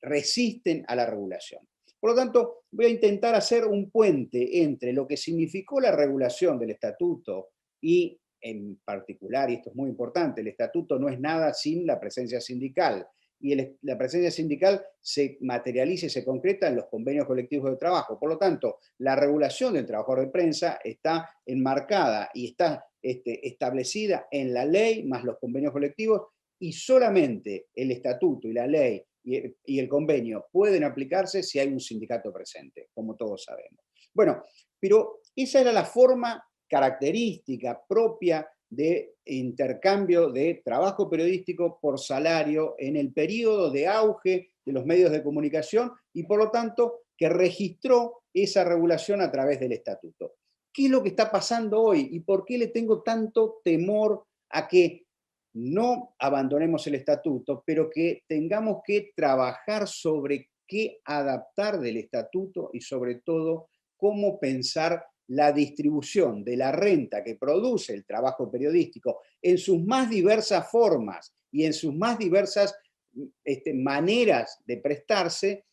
resisten a la regulación. Por lo tanto, voy a intentar hacer un puente entre lo que significó la regulación del estatuto y en particular, y esto es muy importante, el estatuto no es nada sin la presencia sindical, y la presencia sindical se materializa y se concreta en los convenios colectivos de trabajo. Por lo tanto, la regulación del trabajador de prensa está enmarcada y está establecida en la ley más los convenios colectivos, y solamente el estatuto y la ley y el convenio pueden aplicarse si hay un sindicato presente, como todos sabemos. Bueno, pero esa era la forma característica propia de intercambio de trabajo periodístico por salario en el periodo de auge de los medios de comunicación y por lo tanto que registró esa regulación a través del estatuto. ¿Qué es lo que está pasando hoy y por qué le tengo tanto temor a que no abandonemos el estatuto, pero que tengamos que trabajar sobre qué adaptar del estatuto y sobre todo cómo pensar la distribución de la renta que produce el trabajo periodístico en sus más diversas formas y en sus más diversas maneras de prestarse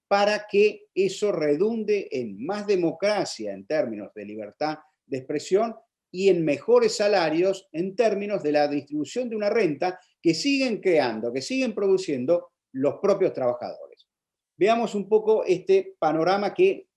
para que eso redunde en más democracia en términos de libertad de expresión y en mejores salarios en términos de la distribución de una renta que siguen creando, que siguen produciendo los propios trabajadores. Veamos un poco este panorama que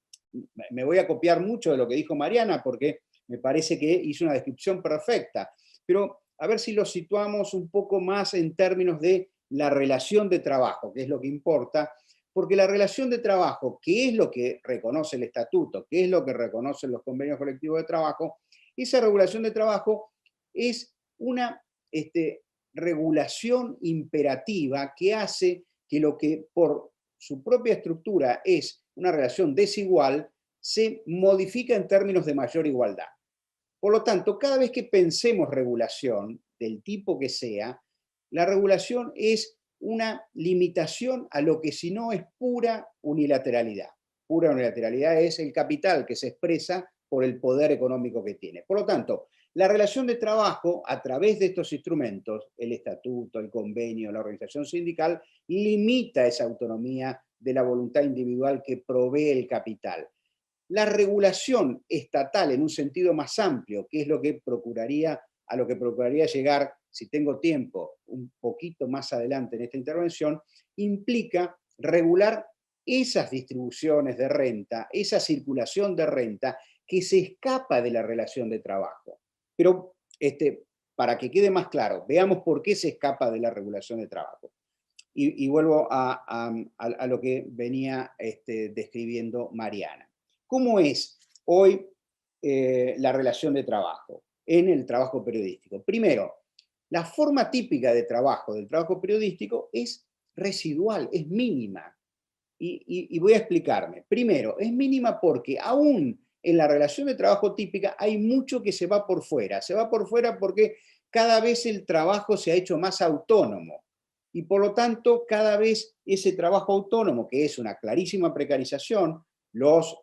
me voy a copiar mucho de lo que dijo Mariana porque me parece que hizo una descripción perfecta, pero a ver si lo situamos un poco más en términos de la relación de trabajo, que es lo que importa, porque la relación de trabajo, que es lo que reconoce el estatuto, que es lo que reconocen los convenios colectivos de trabajo, esa regulación de trabajo es una regulación imperativa que hace que lo que por su propia estructura es una relación desigual, se modifica en términos de mayor igualdad. Por lo tanto, cada vez que pensemos regulación, del tipo que sea, la regulación es una limitación a lo que si no es pura unilateralidad. Pura unilateralidad es el capital que se expresa por el poder económico que tiene. Por lo tanto, la relación de trabajo a través de estos instrumentos, el estatuto, el convenio, la organización sindical, limita esa autonomía de la voluntad individual que provee el capital. La regulación estatal en un sentido más amplio, que es lo que a lo que procuraría llegar, si tengo tiempo, un poquito más adelante en esta intervención, implica regular esas distribuciones de renta, esa circulación de renta que se escapa de la relación de trabajo. Pero para que quede más claro, veamos por qué se escapa de la regulación de trabajo. Y vuelvo a lo que venía describiendo Mariana. ¿Cómo es hoy la relación de trabajo en el trabajo periodístico? Primero, la forma típica de trabajo del trabajo periodístico es residual, es mínima. Y voy a explicarme. Primero, es mínima porque aún en la relación de trabajo típica hay mucho que se va por fuera. Se va por fuera porque cada vez el trabajo se ha hecho más autónomo. Y por lo tanto, cada vez ese trabajo autónomo, que es una clarísima precarización, los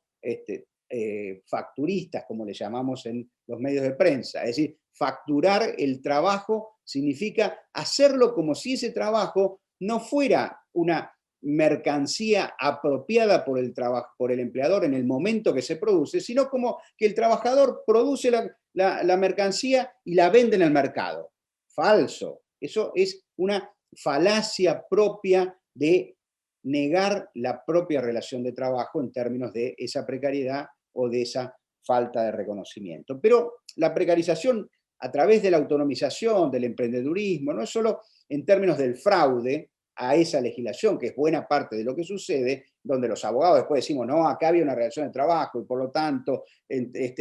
facturistas, como le llamamos en los medios de prensa, es decir, facturar el trabajo significa hacerlo como si ese trabajo no fuera una mercancía apropiada por el empleador en el momento que se produce, sino como que el trabajador produce la mercancía y la vende en el mercado. Falso. Eso es una falacia propia de negar la propia relación de trabajo en términos de esa precariedad o de esa falta de reconocimiento. Pero la precarización a través de la autonomización, del emprendedurismo, no es solo en términos del fraude a esa legislación, que es buena parte de lo que sucede, donde los abogados después decimos, no, acá había una relación de trabajo y por lo tanto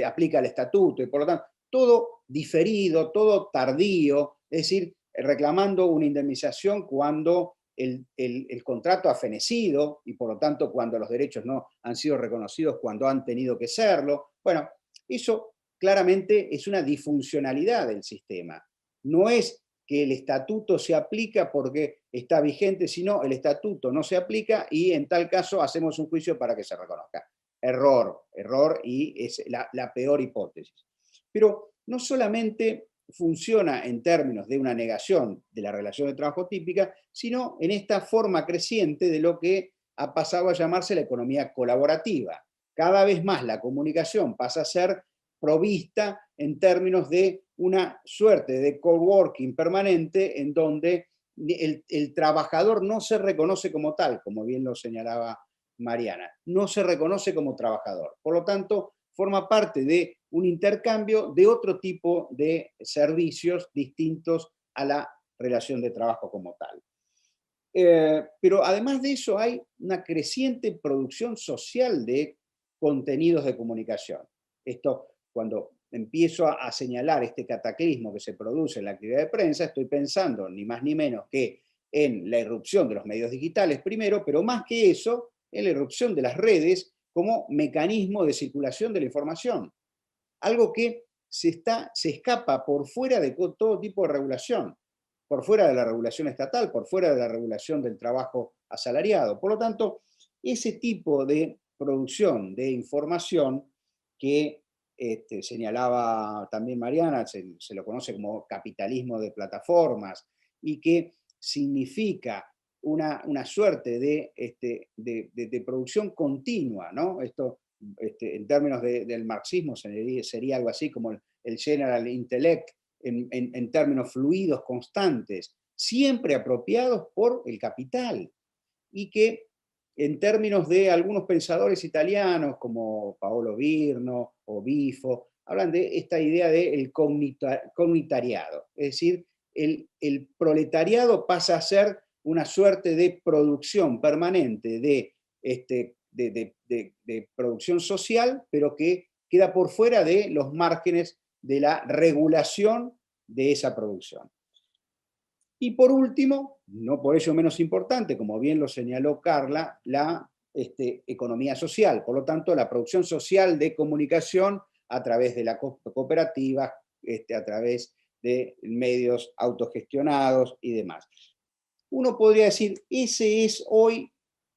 aplica el estatuto y por lo tanto, todo diferido, todo tardío, es decir, reclamando una indemnización cuando el contrato ha fenecido y por lo tanto cuando los derechos no han sido reconocidos cuando han tenido que serlo. Bueno, eso claramente es una disfuncionalidad del sistema. No es que el estatuto se aplica porque está vigente, sino el estatuto no se aplica y en tal caso hacemos un juicio para que se reconozca. Error, y es la peor hipótesis. Pero no solamente funciona en términos de una negación de la relación de trabajo típica, sino en esta forma creciente de lo que ha pasado a llamarse la economía colaborativa. Cada vez más la comunicación pasa a ser provista en términos de una suerte de coworking permanente en donde el trabajador no se reconoce como tal, como bien lo señalaba Mariana, no se reconoce como trabajador. Por lo tanto, forma parte de un intercambio de otro tipo de servicios distintos a la relación de trabajo como tal. Pero además de eso hay una creciente producción social de contenidos de comunicación. Esto, cuando empiezo a señalar este cataclismo que se produce en la actividad de prensa, estoy pensando ni más ni menos que en la irrupción de los medios digitales primero, pero más que eso, en la irrupción de las redes como mecanismo de circulación de la información. Algo que se escapa por fuera de todo tipo de regulación, por fuera de la regulación estatal, por fuera de la regulación del trabajo asalariado. Por lo tanto, ese tipo de producción de información que señalaba también Mariana, se lo conoce como capitalismo de plataformas, y que significa una suerte de producción continua, ¿no? Esto, en términos del marxismo, sería algo así como el general intellect, en términos fluidos, constantes, siempre apropiados por el capital, y que en términos de algunos pensadores italianos como Paolo Virno o Bifo, hablan de esta idea del cognitariado, es decir, el proletariado pasa a ser una suerte de producción permanente de producción social, pero que queda por fuera de los márgenes de la regulación de esa producción. Y por último, no por ello menos importante, como bien lo señaló Carla, la economía social, por lo tanto la producción social de comunicación a través de la cooperativa, a través de medios autogestionados y demás. Uno podría decir, ese es hoy,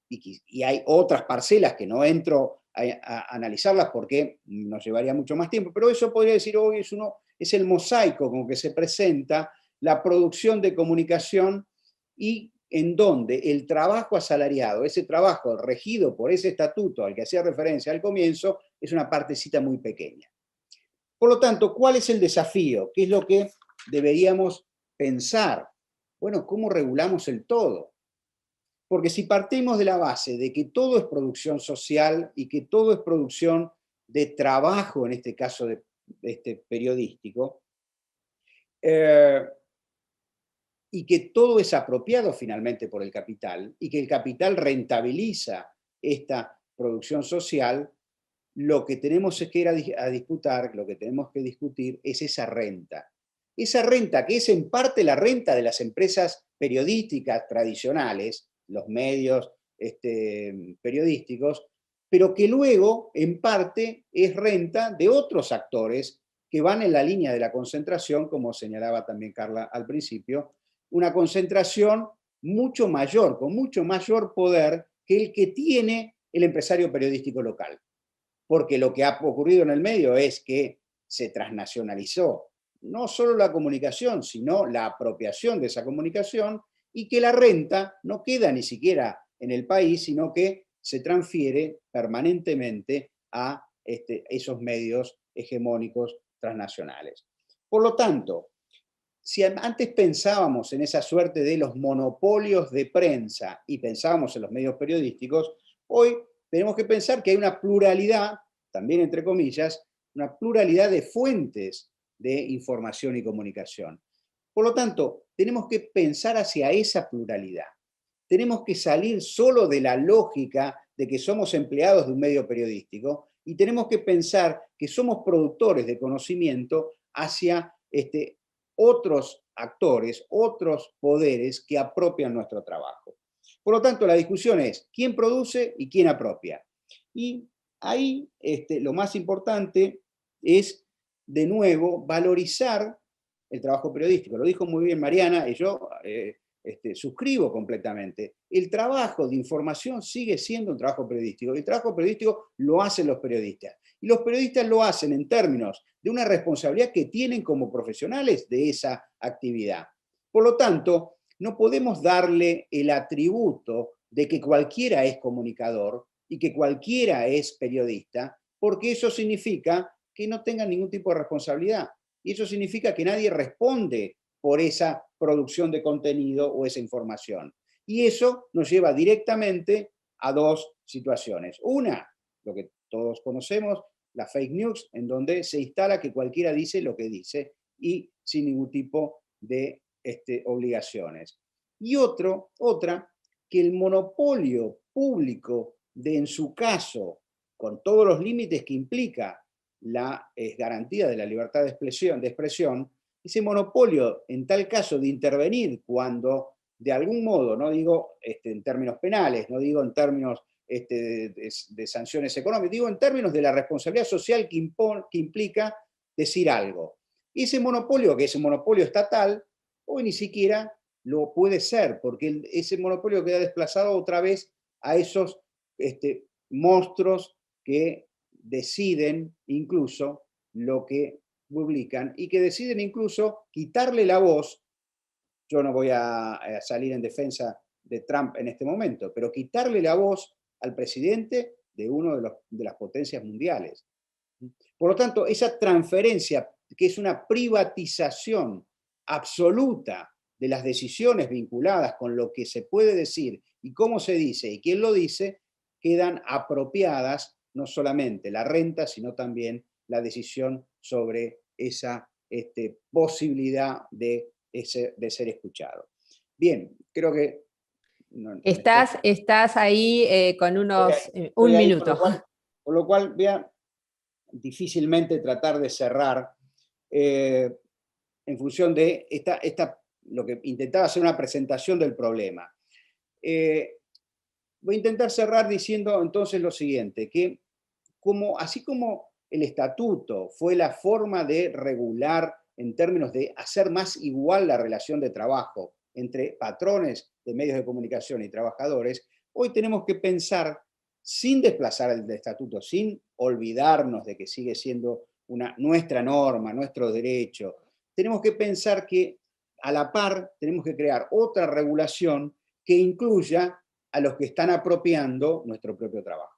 y hay otras parcelas que no entro a analizarlas porque nos llevaría mucho más tiempo, pero eso podría decir hoy es el mosaico con que se presenta la producción de comunicación y en donde el trabajo asalariado, ese trabajo regido por ese estatuto al que hacía referencia al comienzo, es una partecita muy pequeña. Por lo tanto, ¿cuál es el desafío? ¿Qué es lo que deberíamos pensar? Bueno, ¿cómo regulamos el todo? Porque si partimos de la base de que todo es producción social y que todo es producción de trabajo, en este caso periodístico, y que todo es apropiado finalmente por el capital, y que el capital rentabiliza esta producción social, lo que tenemos que ir a disputar, lo que tenemos que discutir es esa renta. Esa renta que es en parte la renta de las empresas periodísticas tradicionales, los medios periodísticos, pero que luego en parte es renta de otros actores que van en la línea de la concentración, como señalaba también Carla al principio, una concentración mucho mayor, con mucho mayor poder que el que tiene el empresario periodístico local. Porque lo que ha ocurrido en el medio es que se transnacionalizó no solo la comunicación, sino la apropiación de esa comunicación, y que la renta no queda ni siquiera en el país, sino que se transfiere permanentemente a esos medios hegemónicos transnacionales. Por lo tanto, si antes pensábamos en esa suerte de los monopolios de prensa y pensábamos en los medios periodísticos, hoy tenemos que pensar que hay una pluralidad, también entre comillas, una pluralidad de fuentes de información y comunicación. Por lo tanto, tenemos que pensar hacia esa pluralidad. Tenemos que salir solo de la lógica de que somos empleados de un medio periodístico y tenemos que pensar que somos productores de conocimiento hacia otros actores, otros poderes que apropian nuestro trabajo. Por lo tanto, la discusión es quién produce y quién apropia. Y ahí lo más importante es, de nuevo, valorizar el trabajo periodístico. Lo dijo muy bien Mariana, y yo suscribo completamente. El trabajo de información sigue siendo un trabajo periodístico. El trabajo periodístico lo hacen los periodistas. Y los periodistas lo hacen en términos de una responsabilidad que tienen como profesionales de esa actividad. Por lo tanto, no podemos darle el atributo de que cualquiera es comunicador y que cualquiera es periodista, porque eso significa que no tengan ningún tipo de responsabilidad. Y eso significa que nadie responde por esa producción de contenido o esa información. Y eso nos lleva directamente a dos situaciones. Una, lo que todos conocemos, la fake news, en donde se instala que cualquiera dice lo que dice y sin ningún tipo de obligaciones. Y otra, que el monopolio público de, en su caso, con todos los límites que implica la garantía de la libertad de expresión, ese monopolio, en tal caso, de intervenir cuando, de algún modo, no digo en términos penales, no digo en términos de sanciones económicas, digo en términos de la responsabilidad social que implica decir algo. Y ese monopolio, que es un monopolio estatal, hoy ni siquiera lo puede ser, porque ese monopolio queda desplazado otra vez a esos monstruos que deciden incluso lo que publican y que deciden incluso quitarle la voz. Yo no voy a salir en defensa de Trump en este momento, pero quitarle la voz al presidente de una de las potencias mundiales. Por lo tanto, esa transferencia, que es una privatización absoluta de las decisiones vinculadas con lo que se puede decir y cómo se dice y quién lo dice, quedan apropiadas no solamente la renta, sino también la decisión sobre esa posibilidad de ser escuchado. Bien, creo que... Estás ahí con un minuto. Por lo cual, voy a difícilmente tratar de cerrar en función de lo que intentaba hacer una presentación del problema. Voy a intentar cerrar diciendo entonces lo siguiente, que así como el estatuto fue la forma de regular en términos de hacer más igual la relación de trabajo entre patrones de medios de comunicación y trabajadores, hoy tenemos que pensar, sin desplazar el estatuto, sin olvidarnos de que sigue siendo nuestra norma, nuestro derecho, tenemos que pensar que a la par tenemos que crear otra regulación que incluya a los que están apropiando nuestro propio trabajo.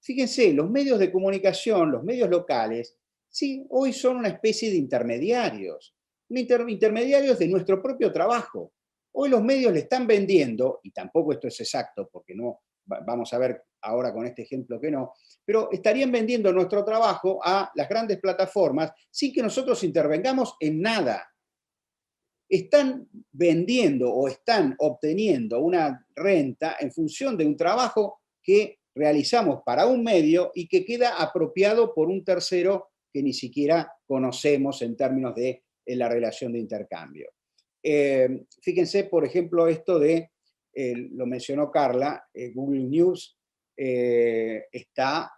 Fíjense, los medios de comunicación, los medios locales, sí, hoy son una especie de intermediarios, intermediarios de nuestro propio trabajo. Hoy los medios le están vendiendo, y tampoco esto es exacto, porque no, vamos a ver ahora con este ejemplo que no, pero estarían vendiendo nuestro trabajo a las grandes plataformas sin que nosotros intervengamos en nada. Están vendiendo o están obteniendo una renta en función de un trabajo que realizamos para un medio y que queda apropiado por un tercero que ni siquiera conocemos en términos de la relación de intercambio. Fíjense, por ejemplo, esto de, lo mencionó Carla, Google News está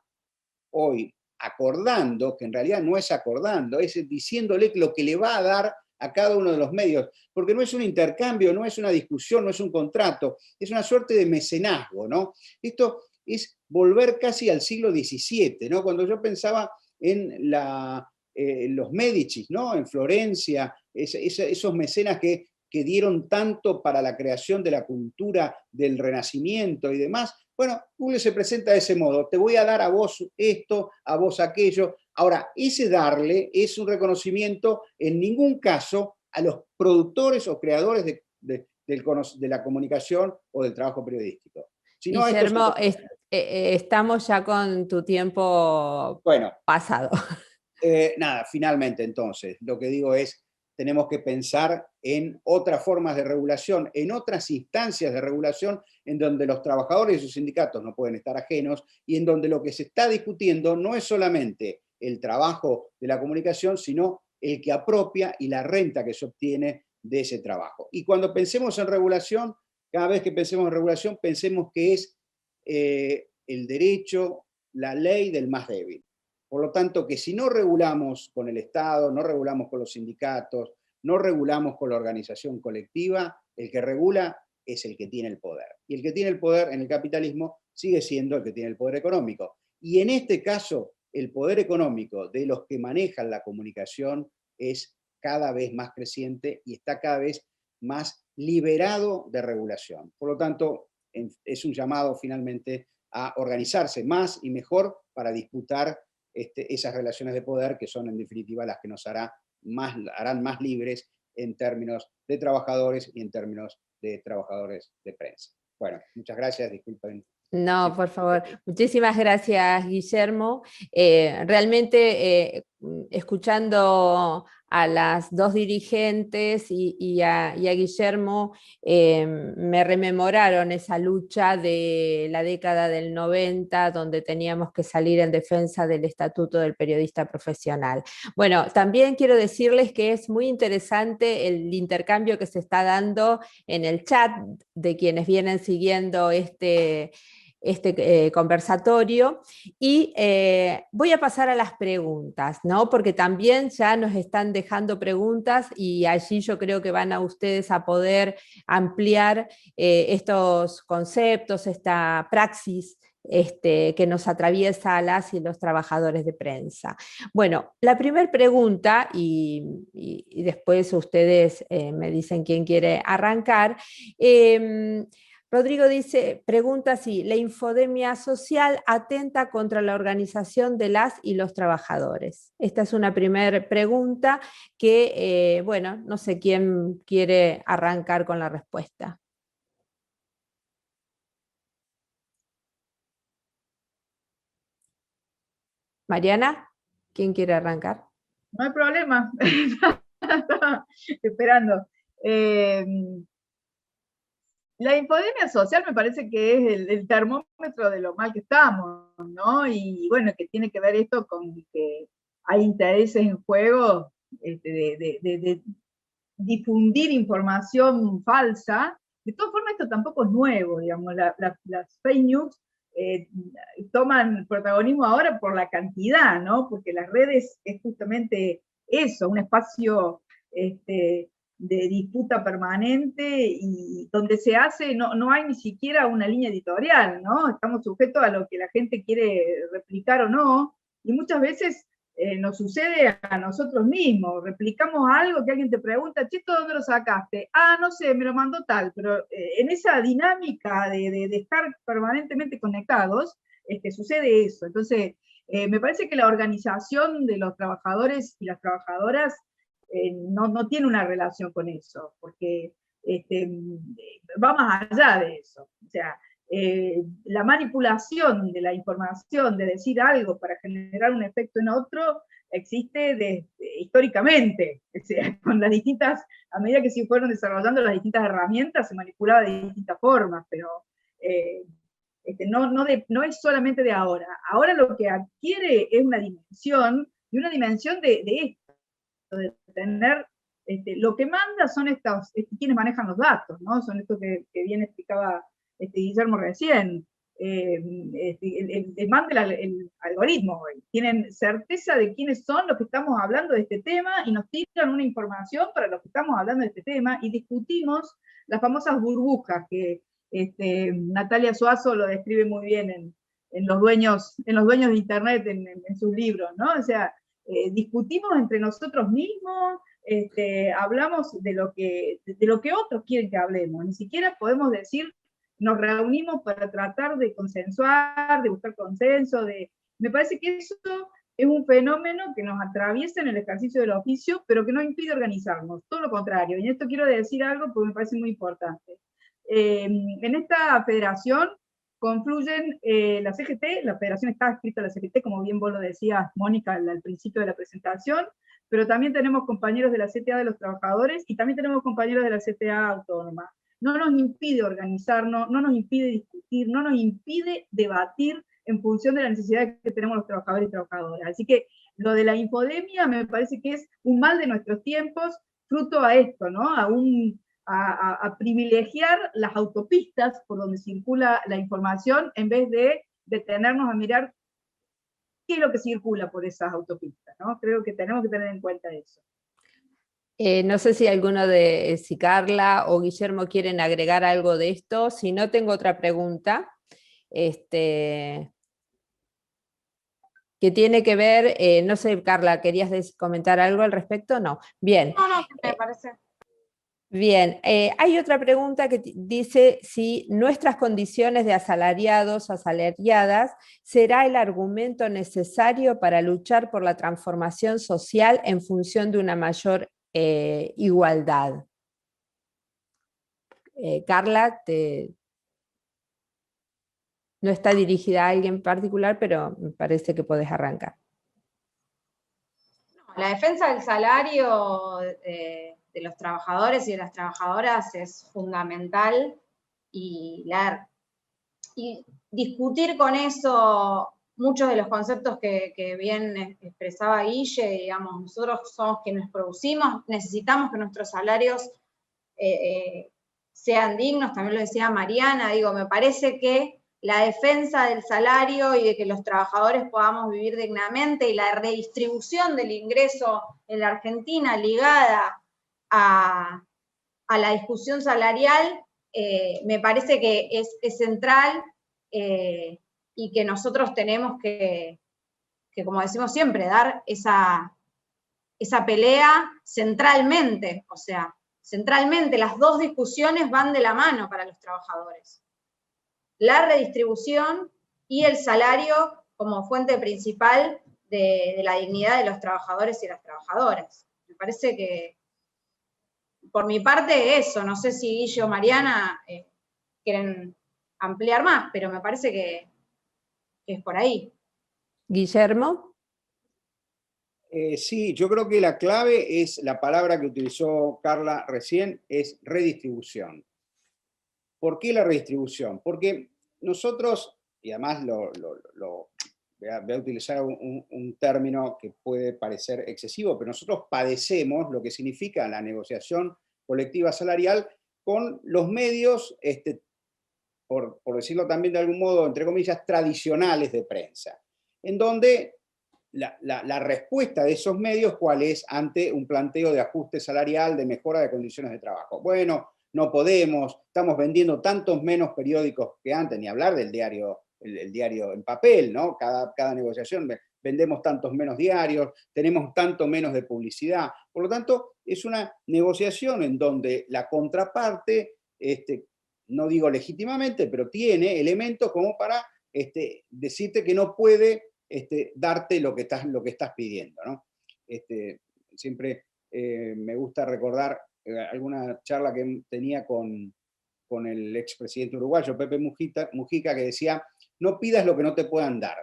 hoy acordando, que en realidad no es acordando, es diciéndole lo que le va a dar a cada uno de los medios, porque no es un intercambio, no es una discusión, no es un contrato, es una suerte de mecenazgo, ¿no? Esto es volver casi al siglo XVII, ¿no? Cuando yo pensaba en los Médicis, ¿no? En Florencia, esos mecenas que dieron tanto para la creación de la cultura del Renacimiento y demás. Bueno, Google se presenta de ese modo, te voy a dar a vos esto, a vos aquello. Ahora, ese darle es un reconocimiento en ningún caso a los productores o creadores de la comunicación o del trabajo periodístico. Sino Guillermo, estamos ya con tu tiempo pasado. Nada, finalmente entonces, lo que digo es, tenemos que pensar en otras formas de regulación, en otras instancias de regulación en donde los trabajadores y sus sindicatos no pueden estar ajenos y en donde lo que se está discutiendo no es solamente el trabajo de la comunicación, sino el que apropia y la renta que se obtiene de ese trabajo. Y cuando pensemos en regulación, cada vez que pensemos en regulación, pensemos que es el derecho, la ley del más débil. Por lo tanto, que si no regulamos con el Estado, no regulamos con los sindicatos, no regulamos con la organización colectiva, el que regula es el que tiene el poder. Y el que tiene el poder en el capitalismo sigue siendo el que tiene el poder económico. Y en este caso, el poder económico de los que manejan la comunicación es cada vez más creciente y está cada vez más liberado de regulación. Por lo tanto, es un llamado finalmente a organizarse más y mejor para disputar esas relaciones de poder que son en definitiva las que nos harán más libres en términos de trabajadores y en términos de trabajadores de prensa. Bueno, muchas gracias, disculpen. No, por favor. Muchísimas gracias, Guillermo. Realmente, escuchando a las dos dirigentes y a Guillermo, me rememoraron esa lucha de la década del 90, donde teníamos que salir en defensa del Estatuto del Periodista Profesional. Bueno, también quiero decirles que es muy interesante el intercambio que se está dando en el chat de quienes vienen siguiendo este conversatorio, y voy a pasar a las preguntas, ¿no? Porque también ya nos están dejando preguntas y allí yo creo que van a ustedes a poder ampliar estos conceptos, esta praxis que nos atraviesa a las y los trabajadores de prensa. Bueno, la primera pregunta, y después ustedes me dicen quién quiere arrancar. Rodrigo pregunta si la infodemia social atenta contra la organización de las y los trabajadores. Esta es una primera pregunta que, bueno, no sé quién quiere arrancar con la respuesta. Mariana, ¿quién quiere arrancar? No hay problema. Esperando. La infodemia social me parece que es el termómetro de lo mal que estamos, ¿no? Y bueno, que tiene que ver esto con que hay intereses en juego de difundir información falsa. De todas formas, esto tampoco es nuevo, digamos, las fake news toman protagonismo ahora por la cantidad, ¿no? Porque las redes es justamente eso, un espacio de disputa permanente y donde se hace, no hay ni siquiera una línea editorial, ¿no? Estamos sujetos a lo que la gente quiere replicar o no, y muchas veces nos sucede a nosotros mismos, replicamos algo que alguien te pregunta, ¿esto dónde lo sacaste? Ah, no sé, me lo mandó tal, pero en esa dinámica de estar permanentemente conectados, sucede eso. Entonces, me parece que la organización de los trabajadores y las trabajadoras no tiene una relación con eso, porque va más allá de eso. O sea, la manipulación de la información, de decir algo para generar un efecto en otro, existe históricamente, o sea, con las distintas, a medida que se fueron desarrollando las distintas herramientas, se manipulaba de distintas formas, pero no es solamente de ahora. Ahora lo que adquiere es una dimensión, y una dimensión de esto, de tener, lo que manda son quienes manejan los datos, ¿no? Son estos que bien explicaba Guillermo recién. Manda el algoritmo, tienen certeza de quiénes son los que estamos hablando de este tema y nos tiran una información para los que estamos hablando de este tema y discutimos las famosas burbujas que Natalia Suazo lo describe muy bien en los dueños de Internet, en sus libros, ¿no? O sea, discutimos entre nosotros mismos, hablamos de lo que otros quieren que hablemos, ni siquiera podemos decir nos reunimos para tratar de consensuar, de buscar consenso, me parece que eso es un fenómeno que nos atraviesa en el ejercicio del oficio, pero que no impide organizarnos, todo lo contrario. Y en esto quiero decir algo porque me parece muy importante. En esta federación confluyen la CGT, la federación está adscrita a la CGT, como bien vos lo decías, Mónica, al principio de la presentación, pero también tenemos compañeros de la CTA de los trabajadores y también tenemos compañeros de la CTA autónoma. No nos impide organizarnos, no nos impide discutir, no nos impide debatir en función de la necesidad que tenemos los trabajadores y trabajadoras. Así que lo de la infodemia me parece que es un mal de nuestros tiempos, fruto a esto, ¿no? A privilegiar las autopistas por donde circula la información en vez de detenernos a mirar qué es lo que circula por esas autopistas, ¿no? Creo que tenemos que tener en cuenta eso. No sé si Carla o Guillermo quieren agregar algo de esto. Si no, tengo otra pregunta. Que tiene que ver, no sé, Carla, ¿querías comentar algo al respecto? No. Bien. No, me parece. Bien, hay otra pregunta que dice si nuestras condiciones de asalariados o asalariadas será el argumento necesario para luchar por la transformación social en función de una mayor igualdad. Carla, no está dirigida a alguien en particular, pero me parece que podés arrancar. La defensa del salario de los trabajadores y de las trabajadoras es fundamental y discutir con eso muchos de los conceptos que bien expresaba Guille, digamos, nosotros somos quienes producimos, necesitamos que nuestros salarios sean dignos, también lo decía Mariana, digo, me parece que la defensa del salario y de que los trabajadores podamos vivir dignamente y la redistribución del ingreso en la Argentina ligada a la discusión salarial, me parece que es central y que nosotros tenemos que, como decimos siempre, dar esa pelea centralmente, o sea, centralmente las dos discusiones van de la mano para los trabajadores. La redistribución y el salario como fuente principal de la dignidad de los trabajadores y las trabajadoras. Me parece que, por mi parte, eso. No sé si Guille o Mariana quieren ampliar más, pero me parece que es por ahí. Guillermo. Sí, yo creo que la clave es, la palabra que utilizó Carla recién, es redistribución. ¿Por qué la redistribución? Porque nosotros, y además voy a utilizar un término que puede parecer excesivo, pero nosotros padecemos lo que significa la negociación colectiva salarial con los medios, por decirlo también de algún modo, entre comillas, tradicionales de prensa, en donde la respuesta de esos medios, ¿cuál es? Ante un planteo de ajuste salarial, de mejora de condiciones de trabajo. Bueno, no podemos, estamos vendiendo tantos menos periódicos que antes, ni hablar del diario, el diario en papel, ¿no? Cada negociación vendemos tantos menos diarios, tenemos tanto menos de publicidad. Por lo tanto, es una negociación en donde la contraparte, no digo legítimamente, pero tiene elementos como para decirte que no puede darte lo que estás pidiendo, ¿no? Siempre me gusta recordar alguna charla que tenía con con el expresidente uruguayo Pepe Mujica, que decía, no pidas lo que no te puedan dar.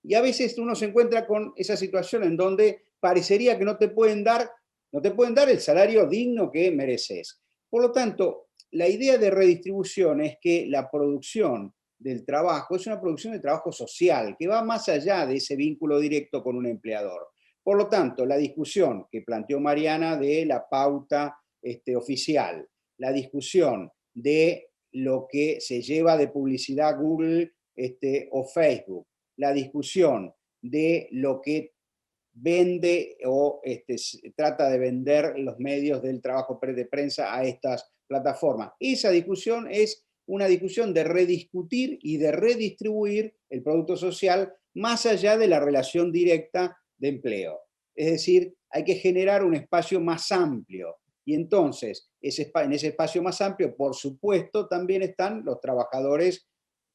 Y a veces uno se encuentra con esa situación en donde parecería que no te pueden dar el salario digno que mereces. Por lo tanto, la idea de redistribución es que la producción del trabajo es una producción de trabajo social, que va más allá de ese vínculo directo con un empleador. Por lo tanto, la discusión que planteó Mariana de la pauta oficial, la discusión de lo que se lleva de publicidad Google o Facebook, la discusión de lo que vende o trata de vender los medios del trabajo de prensa a estas plataformas. Esa discusión es una discusión de rediscutir y de redistribuir el producto social más allá de la relación directa de empleo. Es decir, hay que generar un espacio más amplio. Y entonces, en ese espacio más amplio, por supuesto, también están los trabajadores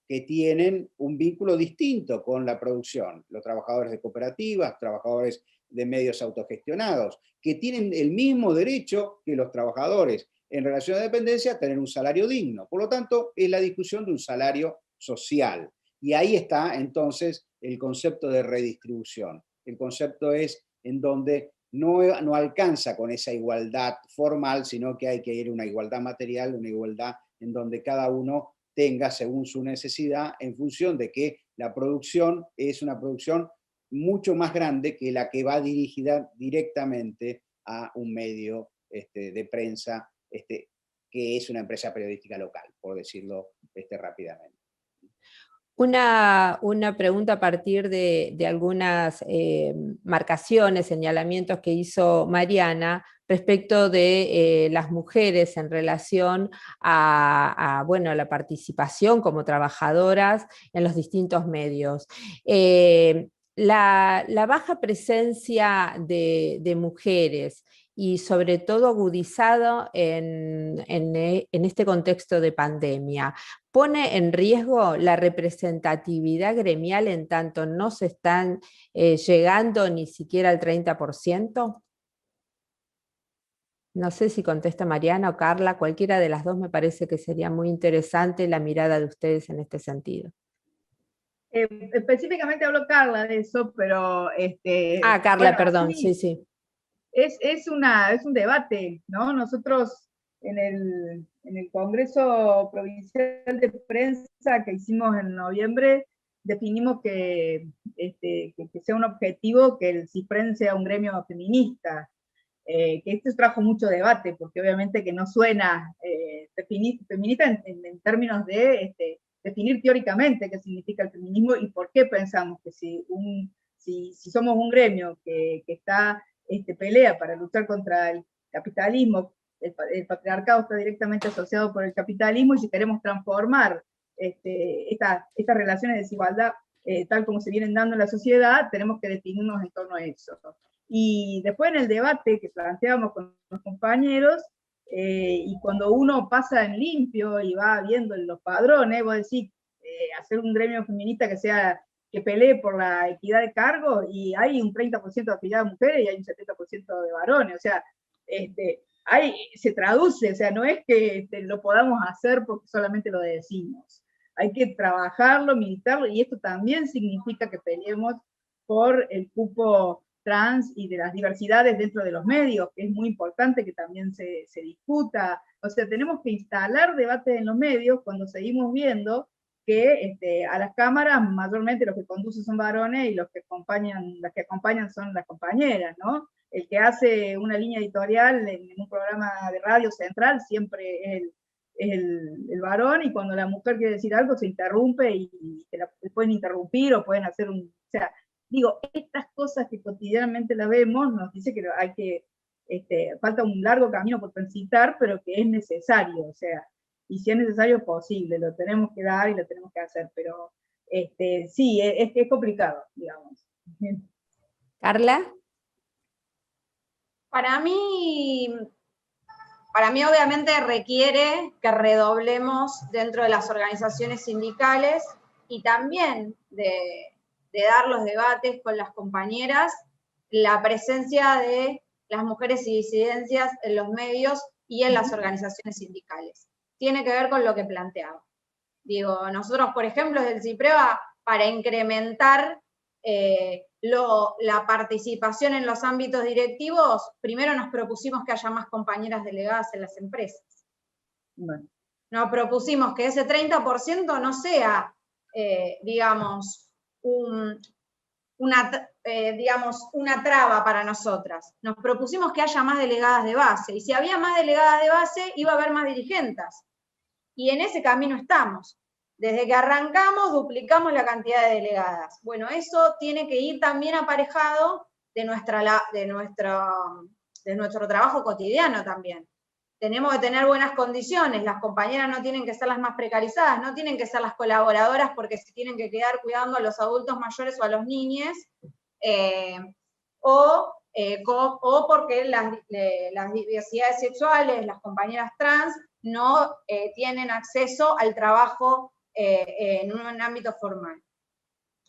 que tienen un vínculo distinto con la producción, los trabajadores de cooperativas, trabajadores de medios autogestionados, que tienen el mismo derecho que los trabajadores en relación a dependencia a tener un salario digno. Por lo tanto, es la discusión de un salario social. Y ahí está entonces el concepto de redistribución. El concepto es en donde no alcanza con esa igualdad formal, sino que hay que ir a una igualdad material, una igualdad en donde cada uno tenga según su necesidad, en función de que la producción es una producción mucho más grande que la que va dirigida directamente a un medio de prensa, que es una empresa periodística local, por decirlo rápidamente. Una pregunta a partir de algunas marcaciones, señalamientos que hizo Mariana respecto de las mujeres en relación a la participación como trabajadoras en los distintos medios. La baja presencia de mujeres y sobre todo agudizado en este contexto de pandemia, ¿pone en riesgo la representatividad gremial en tanto no se están llegando ni siquiera al 30%? No sé si contesta Mariana o Carla, cualquiera de las dos me parece que sería muy interesante la mirada de ustedes en este sentido. Específicamente habló Carla de eso, pero... Carla, bueno, perdón, sí. Sí. Es un debate, ¿no? Nosotros en el Congreso Provincial de Prensa que hicimos en noviembre, definimos que sea un objetivo que el CISPREN sea un gremio feminista, que esto trajo mucho debate, porque obviamente que no suena feminista en términos de definir teóricamente qué significa el feminismo y por qué pensamos que si somos un gremio que está pelea para luchar contra el capitalismo, el patriarcado está directamente asociado por el capitalismo, y si queremos transformar estas relaciones de desigualdad tal como se vienen dando en la sociedad, tenemos que definirnos en torno a eso. Y después en el debate que planteamos con los compañeros, y cuando uno pasa en limpio y va viendo los padrones, vos decís, hacer un gremio feminista que pelee por la equidad de cargo, y hay un 30% de actividad de mujeres y hay un 70% de varones, o sea, se traduce, o sea, no es que lo podamos hacer porque solamente lo decimos, hay que trabajarlo, militarlo, y esto también significa que peleemos por el cupo trans y de las diversidades dentro de los medios, que es muy importante que también se discuta. O sea, tenemos que instalar debate en los medios cuando seguimos viendo que a las cámaras mayormente los que conducen son varones y las que acompañan son las compañeras, ¿no? El que hace una línea editorial en un programa de radio central siempre es el varón, y cuando la mujer quiere decir algo se interrumpe y pueden interrumpir o pueden hacer o sea, digo, estas cosas que cotidianamente las vemos nos dice que hay que, falta un largo camino por transitar, pero que es necesario, o sea, y si es necesario posible, lo tenemos que dar y lo tenemos que hacer, pero sí, es complicado, digamos. Carla. Para mí obviamente requiere que redoblemos dentro de las organizaciones sindicales y también de dar los debates con las compañeras, la presencia de las mujeres y disidencias en los medios y en las organizaciones sindicales. tiene que ver con lo que planteaba. Digo, nosotros, por ejemplo, desde el CIPREVA, para incrementar la participación en los ámbitos directivos, primero nos propusimos que haya más compañeras delegadas en las empresas. Bueno. Nos propusimos que ese 30% no sea, digamos, una traba para nosotras. Nos propusimos que haya más delegadas de base, y si había más delegadas de base, iba a haber más dirigentes. Y en ese camino estamos. Desde que arrancamos, duplicamos la cantidad de delegadas. Bueno, eso tiene que ir también aparejado de nuestro trabajo cotidiano también. Tenemos que tener buenas condiciones, las compañeras no tienen que ser las más precarizadas, no tienen que ser las colaboradoras porque se tienen que quedar cuidando a los adultos mayores o a los niños, o porque las diversidades sexuales, las compañeras trans, no tienen acceso al trabajo en un ámbito formal.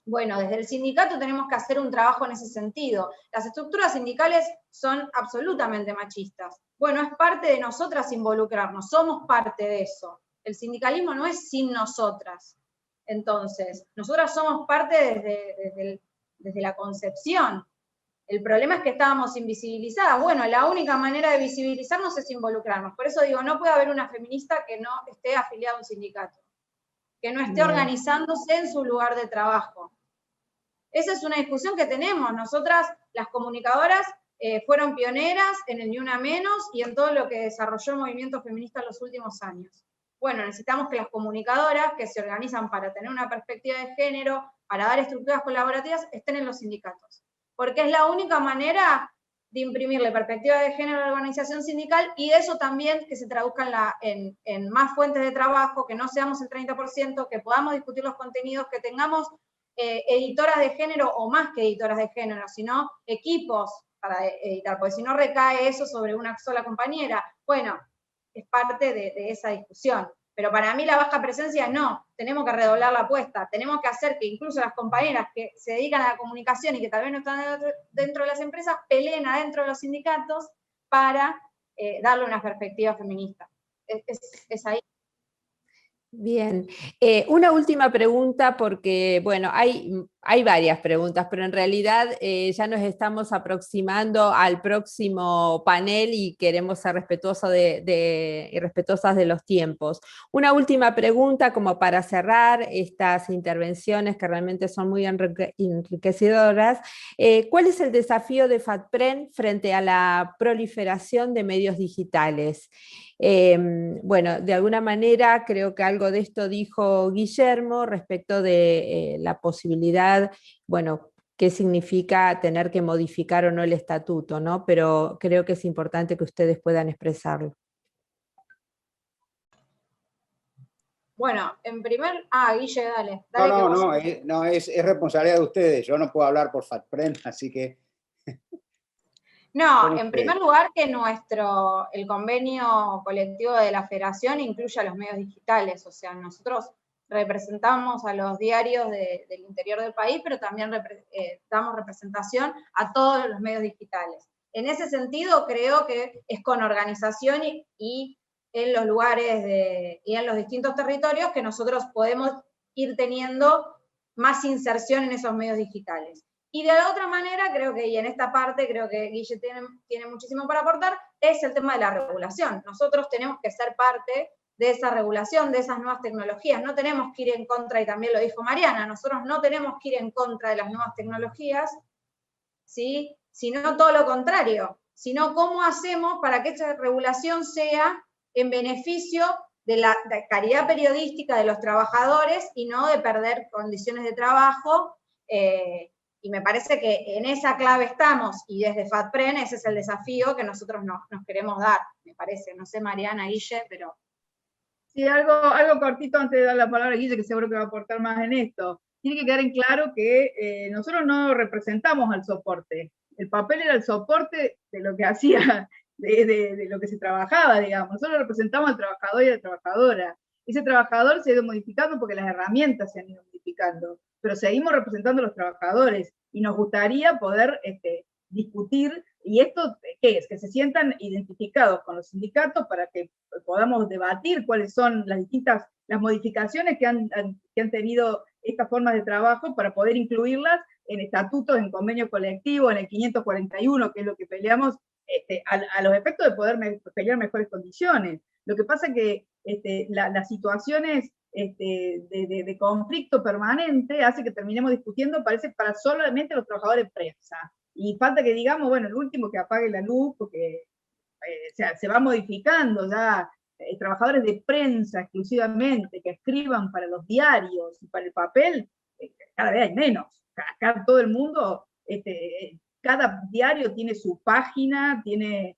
Bueno, desde el sindicato tenemos que hacer un trabajo en ese sentido. Las estructuras sindicales son absolutamente machistas. Bueno, es parte de nosotras involucrarnos, somos parte de eso. El sindicalismo no es sin nosotras. Entonces, nosotras somos parte desde la concepción. El problema es que estábamos invisibilizadas. Bueno, la única manera de visibilizarnos es involucrarnos. Por eso digo, no puede haber una feminista que no esté afiliada a un sindicato, que no esté organizándose en su lugar de trabajo. Esa es una discusión que tenemos. Nosotras, las comunicadoras, fueron pioneras en el Ni Una Menos y en todo lo que desarrolló el movimiento feminista en los últimos años. Bueno, necesitamos que las comunicadoras que se organizan para tener una perspectiva de género, para dar estructuras colaborativas, estén en los sindicatos. Porque es la única manera de imprimirle perspectiva de género a la organización sindical, y eso también que se traduzca en más fuentes de trabajo, que no seamos el 30%, que podamos discutir los contenidos, que tengamos editoras de género, o más que editoras de género, sino equipos para editar, porque si no recae eso sobre una sola compañera. Bueno, es parte de esa discusión. Pero para mí la baja presencia no, tenemos que redoblar la apuesta, tenemos que hacer que incluso las compañeras que se dedican a la comunicación y que tal vez no están dentro de las empresas, peleen adentro de los sindicatos para darle una perspectiva feminista. Es ahí. Bien, una última pregunta porque, bueno, hay varias preguntas, pero en realidad ya nos estamos aproximando al próximo panel y queremos ser respetuosas de los tiempos. Una última pregunta como para cerrar estas intervenciones que realmente son muy enriquecedoras. ¿Cuál es el desafío de FATPREN frente a la proliferación de medios digitales? Bueno, de alguna manera creo que algo de esto dijo Guillermo respecto de la posibilidad, bueno, qué significa tener que modificar o no el estatuto, ¿no? Pero creo que es importante que ustedes puedan expresarlo. Bueno, en primer... Guille, dale. No, es responsabilidad de ustedes, yo no puedo hablar por FATPREN, así que... No, en primer lugar que el convenio colectivo de la Federación incluye a los medios digitales, o sea, nosotros representamos a los diarios del interior del país, pero también damos representación a todos los medios digitales. En ese sentido, creo que es con organización y en los lugares y en los distintos territorios que nosotros podemos ir teniendo más inserción en esos medios digitales. Y de la otra manera, creo que, y en esta parte creo que Guille tiene muchísimo para aportar, es el tema de la regulación. Nosotros tenemos que ser parte de esa regulación, de esas nuevas tecnologías. No tenemos que ir en contra, y también lo dijo Mariana, nosotros no tenemos que ir en contra de las nuevas tecnologías, ¿sí? Sino todo lo contrario, sino cómo hacemos para que esta regulación sea en beneficio de la calidad periodística de los trabajadores y no de perder condiciones de trabajo. Y me parece que en esa clave estamos, y desde FATPREN ese es el desafío que nosotros nos queremos dar, me parece. No sé, Mariana, Guille, pero... Sí, algo cortito antes de dar la palabra a Guille, que seguro que va a aportar más en esto. Tiene que quedar en claro que nosotros no representamos al soporte. El papel era el soporte de lo que hacía, de lo que se trabajaba, digamos. Nosotros representamos al trabajador y a la trabajadora. Ese trabajador se ha ido modificando porque las herramientas se han ido modificando, pero seguimos representando a los trabajadores y nos gustaría poder discutir Y esto, ¿qué es? Que se sientan identificados con los sindicatos para que podamos debatir cuáles son las modificaciones que han tenido estas formas de trabajo para poder incluirlas en estatutos, en convenio colectivo, en el 541, que es lo que peleamos, a los efectos de poder pelear mejores condiciones. Lo que pasa es que las situaciones de conflicto permanente hace que terminemos discutiendo, parece, para solamente los trabajadores de prensa. Y falta que digamos, bueno, el último que apague la luz, porque se va modificando ya, trabajadores de prensa exclusivamente, que escriban para los diarios y para el papel, cada vez hay menos. Acá todo el mundo, cada diario tiene su página, tiene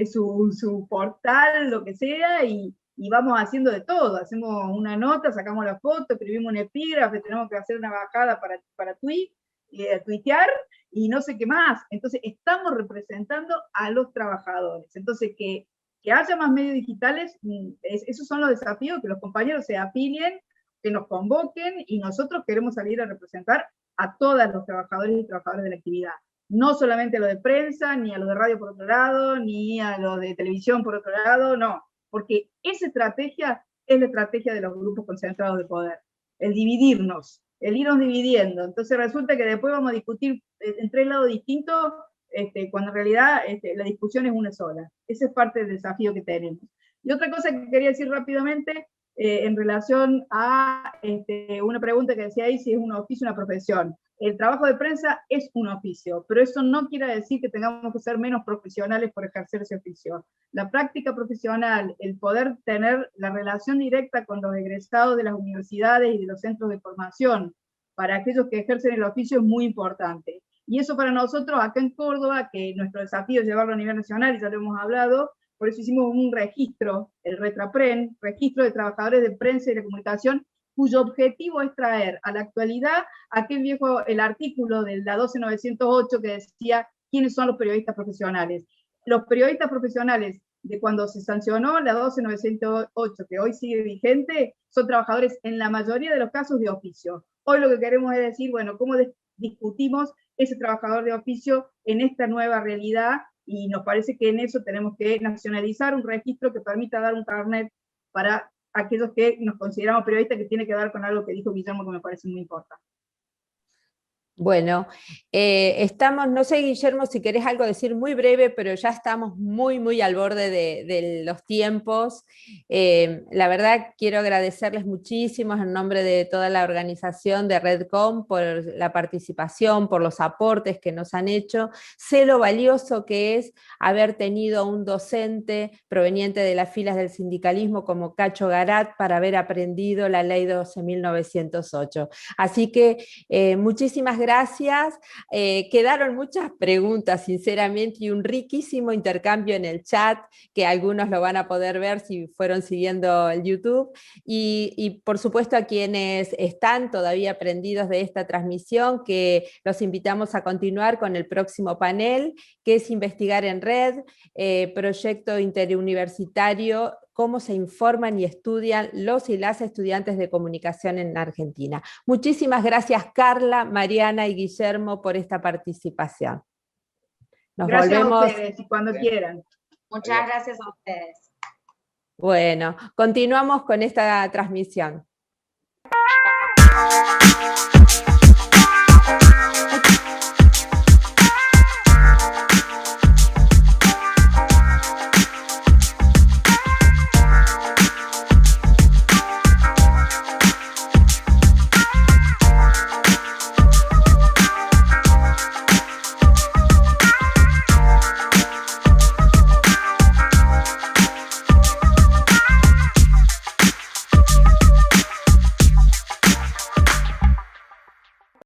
su portal, lo que sea, y vamos haciendo de todo. Hacemos una nota, sacamos la foto, escribimos un epígrafe, tenemos que hacer una bajada para tuitear, y no sé qué más. Entonces, estamos representando a los trabajadores. Entonces, que haya más medios digitales, esos son los desafíos, que los compañeros se afilien, que nos convoquen, y nosotros queremos salir a representar a todos los trabajadores y trabajadoras de la actividad. No solamente a los de prensa, ni a los de radio por otro lado, ni a los de televisión por otro lado, no. Porque esa estrategia es la estrategia de los grupos concentrados de poder. El dividirnos, el irnos dividiendo. Entonces resulta que después vamos a discutir en tres lados distintos, cuando en realidad la discusión es una sola. Ese es parte del desafío que tenemos. Y otra cosa que quería decir rápidamente, en relación a una pregunta que decía ahí, si es un oficio o una profesión. El trabajo de prensa es un oficio, pero eso no quiere decir que tengamos que ser menos profesionales por ejercer ese oficio. La práctica profesional, el poder tener la relación directa con los egresados de las universidades y de los centros de formación, para aquellos que ejercen el oficio, es muy importante. Y eso para nosotros, acá en Córdoba, que nuestro desafío es llevarlo a nivel nacional, y ya lo hemos hablado, por eso hicimos un registro, el RetraPren, Registro de Trabajadores de Prensa y de Comunicación, cuyo objetivo es traer a la actualidad el artículo de la 12908 que decía quiénes son los periodistas profesionales. Los periodistas profesionales de cuando se sancionó la 12908, que hoy sigue vigente, son trabajadores en la mayoría de los casos de oficio. Hoy lo que queremos es decir, bueno, ¿cómo discutimos ese trabajador de oficio en esta nueva realidad? Y nos parece que en eso tenemos que nacionalizar un registro que permita dar un carnet para aquellos que nos consideramos periodistas, que tiene que ver con algo que dijo Guillermo, que me parece muy importante. Bueno, estamos, no sé, Guillermo, si querés algo decir muy breve, pero ya estamos muy al borde de los tiempos. La verdad, quiero agradecerles muchísimo en nombre de toda la organización de Redcom por la participación, por los aportes que nos han hecho. Sé lo valioso que es haber tenido un docente proveniente de las filas del sindicalismo como Cacho Garat para haber aprendido la ley 12.908. Así que muchísimas gracias. Quedaron muchas preguntas, sinceramente, y un riquísimo intercambio en el chat, que algunos lo van a poder ver si fueron siguiendo el YouTube. Y por supuesto a quienes están todavía prendidos de esta transmisión, que los invitamos a continuar con el próximo panel, que es Investigar en Red, proyecto interuniversitario, cómo se informan y estudian los y las estudiantes de comunicación en Argentina. Muchísimas gracias, Carla, Mariana y Guillermo, por esta participación. Gracias a ustedes, y cuando quieran. Muchas gracias a ustedes. Bueno, continuamos con esta transmisión.